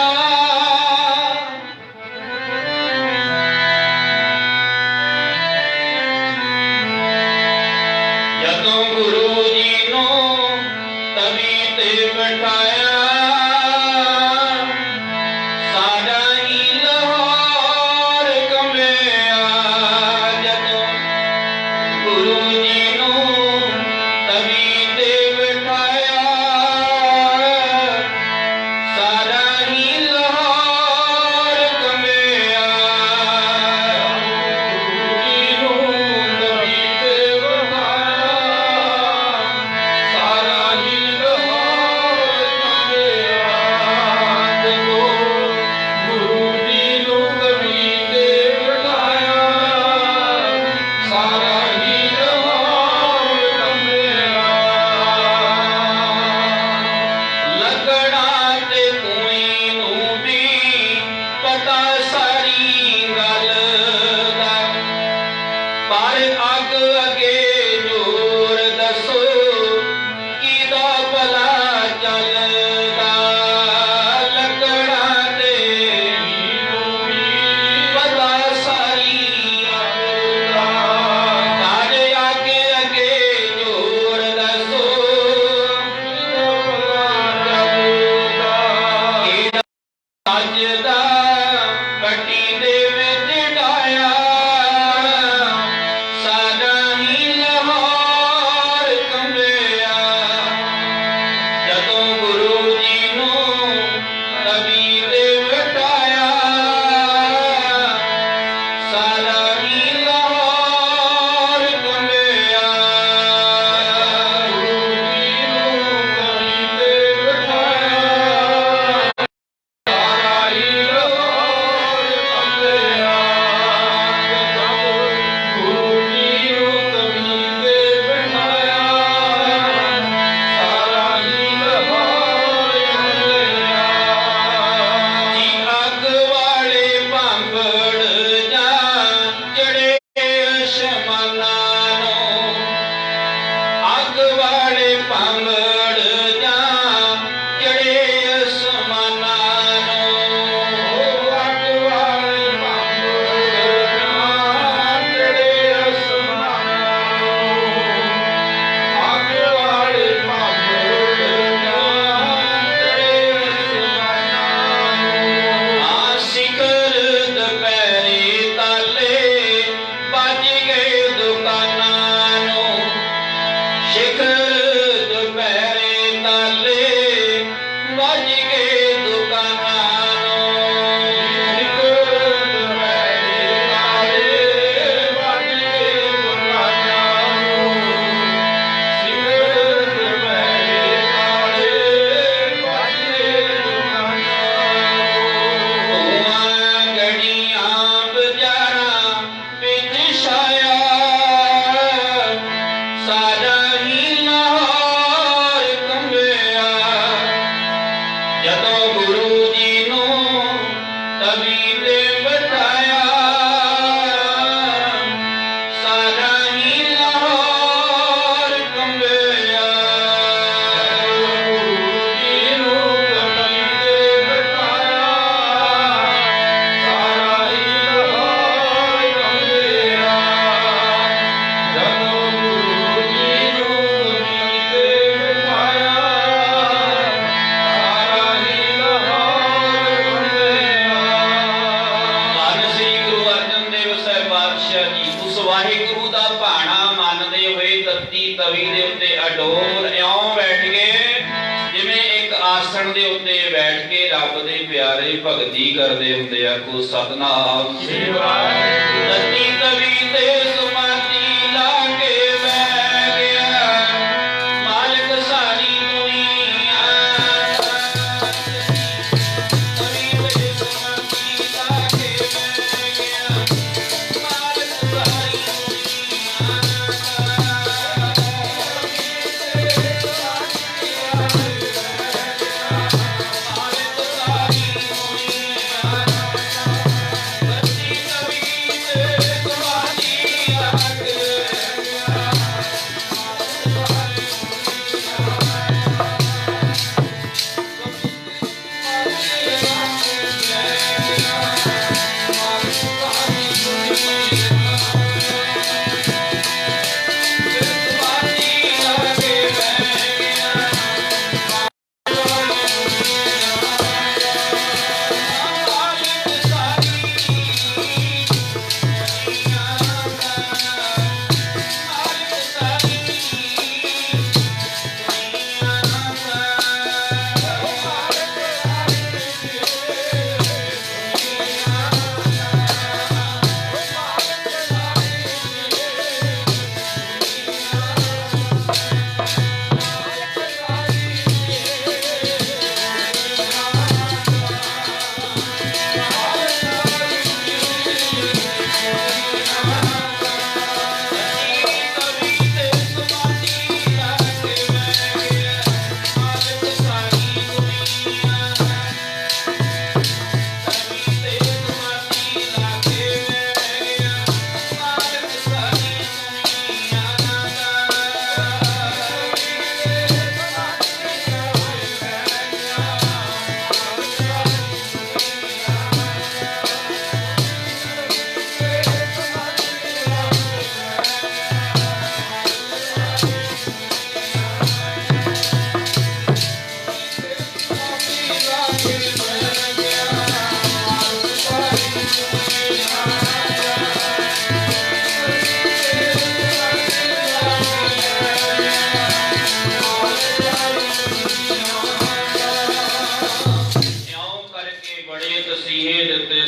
ਜਦੋਂ ਗੁਰੂ ਜੀ ਨੂੰ ਤਵੀ ਤੇ ਬਿਠਾਇਆ ਸਾਡਾ ਹੀ ਲਾਹੌਰ ਕੰਬਿਆ। ਜਦੋਂ ਗੁਰੂ ਜੀ ਨੂੰ ਤਵੀ ਤੇ ਬਿਠਾਇਆ ਸਾਡਾ ਹੀ ਲਾਹੌਰ ਕੰਬਿਆ। ਗੁਰੂ ਜੀ ਨੂੰ ਤਵੀ ਤੇ ਬਿਠਾਇਆ ਸਾਰਾ ਹੀ ਲਾਹੌਰ ਕੰਬਿਆ। ਜਦੋਂ ਗੁਰੂ ਜੀ ਨੂੰ ਤਵੀ ਤੇ ਬਿਠਾਇਆ ਸਾਰਾ ਹੀ ਲਾਹੌਰ ਕੰਬਿਆ। ਲੱਕੜਾਂ ਤੇ ਕੂਏ ਨੂੰ ਵੀ ਪਤਾ ਸਾਰੀ ਗੱਲ ਦਾ, ਪਰ ਅੱਗ ਅੱਗੇ ਜ਼ੋਰ ਦੱਸੋ ਕਿਹਦਾ ਭਲਾ ਚੱਲਦਾ। ਲੱਕੜਾਂ ਤੇ ਨੂੰ ਵੀ ਪਤਾ ਸਾਰੀ ਗੱਲ ਦਾ, ਪਰ ਅੱਗ ਅੱਗੇ ਜ਼ੋਰ ਦੱਸੋ ਕਿਹਦਾ ਭਲਾ ਚੱਲਦਾ। ਅੱਜ ਦਾ ਤਵੀ ਤੇ ਬਿਠਾਇਆ ਸਾਰਾ ਹੀ ਲਾਹੌਰ ਕੰਬਿਆ। ਗੁਰੂ ਜੀ ਨੂੰ ਤਵੀ ਤੇ ਬਿਠਾਇਆ ਸਾਰਾ ਹੀ ਲਾਹੌਰ ਕੰਬਿਆ। ਜਦੋਂ ਗੁਰੂ ਜੀ ਨੂੰ ਤਵੀ ਤੇ ਬਿਠਾਇਆ ਸਾਰਾ ਹੀ ਲਾਹੌਰ ਕੰਬਿਆ। ਧੰਨ ਸ੍ਰੀ ਗੁਰੂ ਅਰਜਨ ਦੇਵ ਸਾਹਿਬ ਪਾਤਸ਼ਾਹ ਜੀ ਉਸ ਵਾਹਿਗੁਰੂ ਦਾ ਭਾਣਾ ਮੰਨਦੇ ਹੋਏ ਤੱਤੀ ਤਵੀ ਦੇ ਉੱਤੇ ਅਡੋਲ ਇਉਂ ਬੈਠ ਗਏ ਜਿਵੇਂ ਇੱਕ ਆਸਣ ਦੇ ਉੱਤੇ ਬੈਠ ਕੇ ਰੱਬ ਦੇ ਪਿਆਰੇ ਭਗਤੀ ਕਰਦੇ ਹੁੰਦੇ ਆ। ਕੋ ਸਤਨਾਮ ਸ੍ਰੀ ਵਾਹਿਗੁਰੂ। ਤੱਤੀ ਤਵੀ ਤੇ ਸਮਾਧੀ ਲਾ ਕੇ ਬਹਿ ਗਿਆ ਮਾਲਕ ਸਾਰੀ ਦੁਨੀਆ। ਤਵੀ ਤੇ ਸਮਾਧੀ ਲਾ ਕੇ ਬਹਿ ਗਿਆ ਮਾਲਕ ਸਾਰੀ ਦੁਨੀਆ।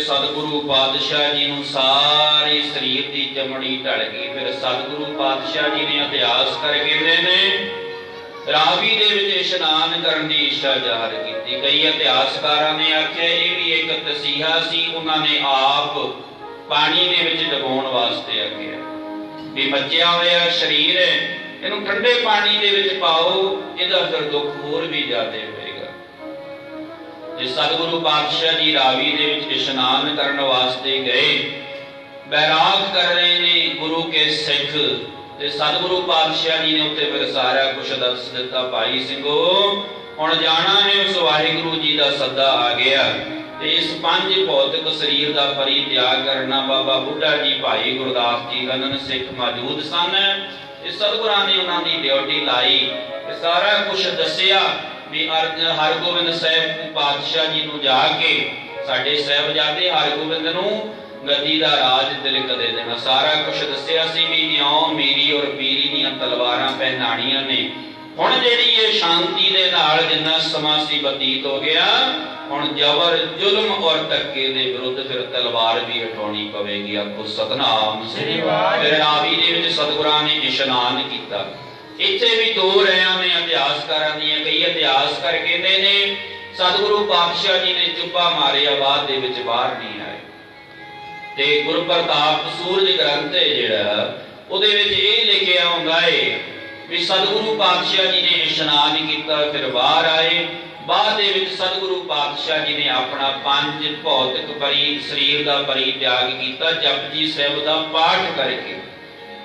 सतगुरु पातशाह जी नूं सारे शरीर की चमड़ी ढल गई। फिर सतगुरु पातशाह जी ने अभ्यास करके रावी दे विच इशनान करने की इच्छा जाहिर की। कई इतिहासकारां ने आख्या ये भी एक तसीहा सी, उन्होंने आप पानी दे विच डुबाउण वास्ते आख्या भी मचिया होया शरीर है इहनूं ठंडे पानी दे विच पाओ, इहदा फिर दुख होर भी ज्यादा होएगा। सतगुरु पातशाह जी रावी दे विच इशनान करने वास्ते गए, बैराग कर रहे ने गुरु के सिख। सतगुरु पातशाह जी ने उत्ते फिर सारा कुछ दस दिता, भाई सिंघो हुण जाना है, उस वाहिगुरु जी का सद्दा आ गया। इस पंज भौतिक शरीर का परित्याग करना। बाबा बुढ़ा जी, भाई गुरदास जी, गनन सिख मौजूद सन। सतगुरां ने उन्होंने ड्यूटी लाई, सारा कुछ दसिया भी हरगोबिंद साहिब पातशाह जी नूं जाके साडे साहिबजादे हरगोबिंद नूं गद्दी दा राज तिलक दे देना। सारा कुछ दसिया सी भी इउं मीरी और पीरी दीयां तलवारां पहनाणीਆਂ ने। हुण जिहड़ी ये शांति दे नाल जिन्ना समां सी बतीत हो गया, हुण जबर जुल्म और धक्के दे विरुद्ध फिर तलवार भी उठाउणी पवेगी। आखो सतनाम श्री वाहिगुरू। फिर रावी दे विच सतगुरां ने इशनान कीता। इत्थे भी दो रहियां ने इतिहासकारां दीयां। कई इतिहासकार कहंदे ने सतगुरु पातशाह जी ने चुप्पा मारिया, बाद दे विच बाहर नहीं आए। ते गुरु प्रताप सूरज ग्रंथ है जिहड़ा, उहदे विच इह लिखिआ हुंदा है भी सतगुरु पातशाह जी ने इशनान किया, फिर बाहर आए। ਬਾਅਦ ਦੇ ਵਿੱਚ ਸਤਿਗੁਰੂ ਪਾਤਸ਼ਾਹ ਜੀ ਨੇ ਆਪਣਾ 5 ਭੌਤਿਕ ਸਰੀਰ ਦਾ ਪਰਿਤਿਆਗ ਕੀਤਾ ਜਪਜੀ ਸਾਹਿਬ ਦਾ ਪਾਠ ਕਰਕੇ।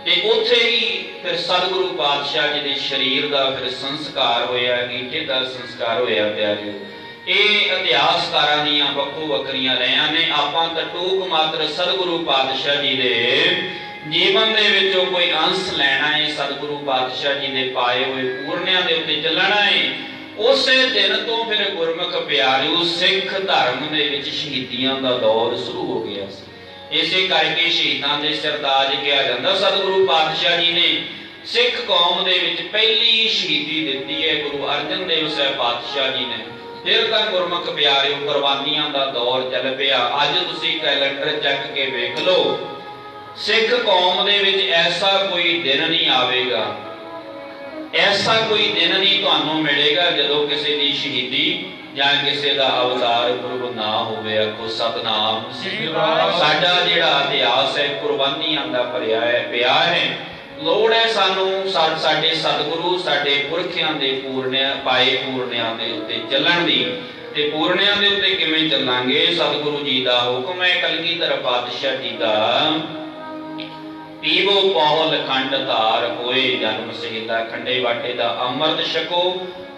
ਤੇ ਉੱਥੇ ਹੀ ਫਿਰ ਸਤਿਗੁਰੂ ਪਾਤਸ਼ਾਹ ਜੀ ਦੇ ਸਰੀਰ ਦਾ ਫਿਰ ਸੰਸਕਾਰ ਹੋਇਆ, ਗੀਠੇ ਦਾ ਸੰਸਕਾਰ ਹੋਇਆ ਪਿਆਰਿਓ। ਇਹ ਇਤਿਹਾਸਕਾਰਾਂ ਦੀਆਂ ਵੱਖੋ ਵੱਖਰੀਆਂ ਰਹੀਆਂ ਨੇ। ਆਪਾਂ ਤਾਂ ਟੂਕ ਮਾਤਰ ਸਤਿਗੁਰੂ ਪਾਤਸ਼ਾਹ ਜੀ ਦੇ ਜੀਵਨ ਦੇ ਵਿੱਚੋਂ ਕੋਈ ਅੰਸ਼ ਲੈਣਾ ਹੈ, ਸਤਿਗੁਰੂ ਪਾਤਸ਼ਾਹ ਜੀ ਦੇ ਪਾਏ ਹੋਏ ਪੂਰਨਿਆਂ ਦੇ ਉੱਤੇ ਚੱਲਣਾ ਹੈ। ਉਸੇ ਦਿਨ ਤੋਂ ਫਿਰ ਗੁਰਮੁਖ ਪਿਆਰਿਓ ਸਿੱਖ ਧਰਮ ਦੇ ਵਿੱਚ ਸ਼ਹੀਦੀਆਂ ਦਾ ਦੌਰ ਸ਼ੁਰੂ ਹੋ ਗਿਆ ਸੀ। ਇਸੇ ਕਰਕੇ ਸ਼ਹੀਦਾਂ ਦੇ ਸਰਤਾਜ ਕਿਹਾ ਜਾਂਦਾ। ਸਤਿਗੁਰੂ ਪਾਤਸ਼ਾਹ ਜੀ ਨੇ ਸਿੱਖ ਕੌਮ ਦੇ ਵਿੱਚ ਪਹਿਲੀ ਸ਼ਹੀਦੀ ਦਿੱਤੀ ਹੈ ਗੁਰੂ ਅਰਜਨ ਦੇਵ ਸਾਹਿਬ ਪਾਤਸ਼ਾਹ ਜੀ ਨੇ। ਫਿਰ ਤਾਂ ਗੁਰਮੁਖ ਪਿਆਰਿਓ ਕੁਰਬਾਨੀਆਂ ਦਾ ਦੌਰ ਚੱਲ ਪਿਆ। ਅੱਜ ਤੁਸੀਂ ਕੈਲੰਡਰ ਚੱਕ ਕੇ ਵੇਖ ਲਓ, ਸਿੱਖ ਕੌਮ ਦੇ ਵਿੱਚ ਐਸਾ ਕੋਈ ਦਿਨ ਨਹੀਂ ਆਵੇਗਾ, ਐਸਾ ਕੋਈ ਦਿਨ ਨਹੀਂ ਤੁਹਾਨੂੰ ਮਿਲੇਗਾ ਜਦੋਂ ਕਿਸੇ ਦੀ ਸ਼ਹੀਦੀ ਜਾਂ ਕਿਸੇ ਦਾ ਅਵਤਾਰ ਪੁਰਬ ਨਾ ਹੋਵੇ। ਆਖੋ ਸਤਨਾਮ ਸ੍ਰੀ ਵਾਹਿਗੁਰੂ। ਸਾਡਾ ਜਿਹੜਾ ਇਤਿਹਾਸ ਹੈ ਕੁਰਬਾਨੀਆਂ ਦਾ ਭਰਿਆ ਹੈ, ਪਿਆ ਹੈ। ਲੋੜ ਹੈ ਸਾਨੂੰ ਸਾਡੇ ਸਤਿਗੁਰੂ ਸਾਡੇ ਪੁਰਖਿਆਂ ਦੇ ਪਾਏ ਪੂਰਨਿਆਂ ਦੇ ਉੱਤੇ ਚੱਲਣ ਦੀ। ਤੇ ਪੂਰਨਿਆਂ ਦੇ ਉੱਤੇ ਕਿਵੇਂ ਚੱਲਾਂਗੇ? ਸਤਿਗੁਰੂ ਜੀ ਦਾ ਹੁਕਮ ਹੈ, ਕਲਗੀਧਰ ਪਾਤਸ਼ਾਹ ਜੀ ਦਾ, ਪੀਵੋ ਪਹੁਲ ਖੰਡ ਧਾਰ ਹੋਏ ਜਨਮ ਸਹਿਤਾ ਖੰਡੇ ਬਾਟੇ ਦਾ ਅੰਮ੍ਰਿਤ ਛਕੋ।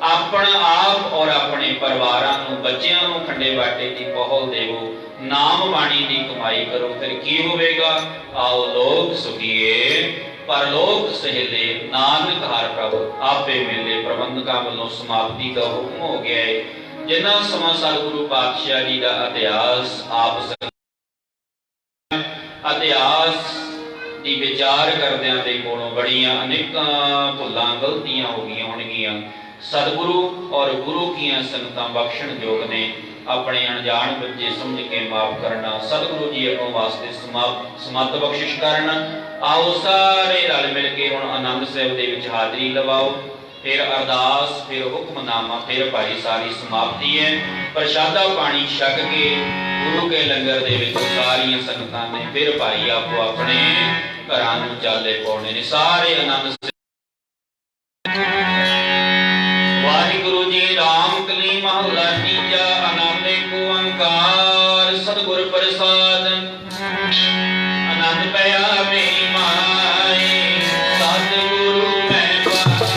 ਆਪਣਾ ਆਪ ਔਰ ਆਪਣੇ ਪਰਿਵਾਰਾਂ ਨੂੰ, ਬੱਚਿਆਂ ਨੂੰ ਖੰਡੇ ਬਾਟੇ ਦੀ ਪਹੁਲ ਦੇਵੋ। ਨਾਮ ਬਾਣੀ ਦੀ ਕਮਾਈ ਕਰੋ। ਫਿਰ ਕੀ ਹੋਵੇਗਾ? ਆਓ ਲੋਕ ਸੁਖੀਏ ਪਰਲੋਕ ਸਹਿਲੇ ਨਾਨਕ ਹਰਿ ਪ੍ਰਭ ਆਪੇ ਮਿਲੇ। ਪ੍ਰਬੰਧਕਾਂ ਵੱਲੋਂ ਸਮਾਪਤੀ ਦਾ ਹੁਕਮ ਹੋ ਗਿਆ ਹੈ। ਜਿੰਨਾ ਸਮਾਂ ਸਤਿਗੁਰੂ ਪਾਤਸ਼ਾਹ ਜੀ ਦਾ ਇਤਿਹਾਸ ਇਤਿਹਾਸ ਦੀ ਵਿਚਾਰ ਕਰਦਿਆਂ ਦੇ ਕੋਲੋਂ ਬੜੀਆਂ ਅਨੇਕਾਂ ਭੁੱਲਾਂ ਗਲਤੀਆਂ ਹੋ ਗਈਆਂ ਹੋਣਗੀਆਂ। ਸਤਿਗੁਰੂ ਔਰ ਗੁਰੂ ਕੀਆਂ ਸੰਗਤਾਂ ਬਖਸ਼ਣ ਯੋਗ ਨੇ। ਆਪਣੇ ਅਣਜਾਣ ਬੱਚੇ ਸਮਝ ਕੇ ਮਾਫ ਕਰਨਾ। ਸਤਿਗੁਰੂ ਜੀ ਅੱਗੋਂ ਵਾਸਤੇ ਸਮਤ ਬਖਸ਼ਿਸ਼ ਕਰਨ। ਆਓ ਸਾਰੇ ਰਲ ਮਿਲ ਕੇ ਹੁਣ ਆਨੰਦ ਸਾਹਿਬ ਦੇ ਵਿੱਚ ਹਾਜ਼ਰੀ ਲਵਾਓ। ਫਿਰ ਅਰਦਾਸ, ਫਿਰ ਹੁਕਮਨਾਮਾ, ਫਿਰ ਭਾਈ ਸਾਰੀ ਸਮਾਪਤੀ ਹੈ। ਪ੍ਰਸ਼ਾਦਾ ਪਾਣੀ ਛਕ ਕੇ ਗੁਰੂ ਕੇ ਲੰਗਰ ਦੇ ਵਿੱਚ ਸਾਰੀਆਂ ਸੰਗਤਾਂ ਨੇ ਫਿਰ ਭਾਈ ਆਪੋ ਆਪਣੇ ਘਰਾਂ ਨੂੰ ਚਾਲੇ ਪਾਉਣੇ ਨੇ। ਸਾਰੇ ਆਨੰਦ ਵਾਹਿਗੁਰੂ ਜੀ ਰਾਮ ਕਲੀ ਮਹਲਾ ਤੀਜਾ ਆਨੰਦ ਏਕ ਓੰਕਾਰ ਸਤਿਗੁਰ ਪ੍ਰਸਾਦ। ਆਨੰਦ ਪਿਆ ਮੇਰੀ ਮਾਈ ਸਤਿਗੁਰੂ ਮੈਂ ਪਾਇਆ।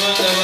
Bye.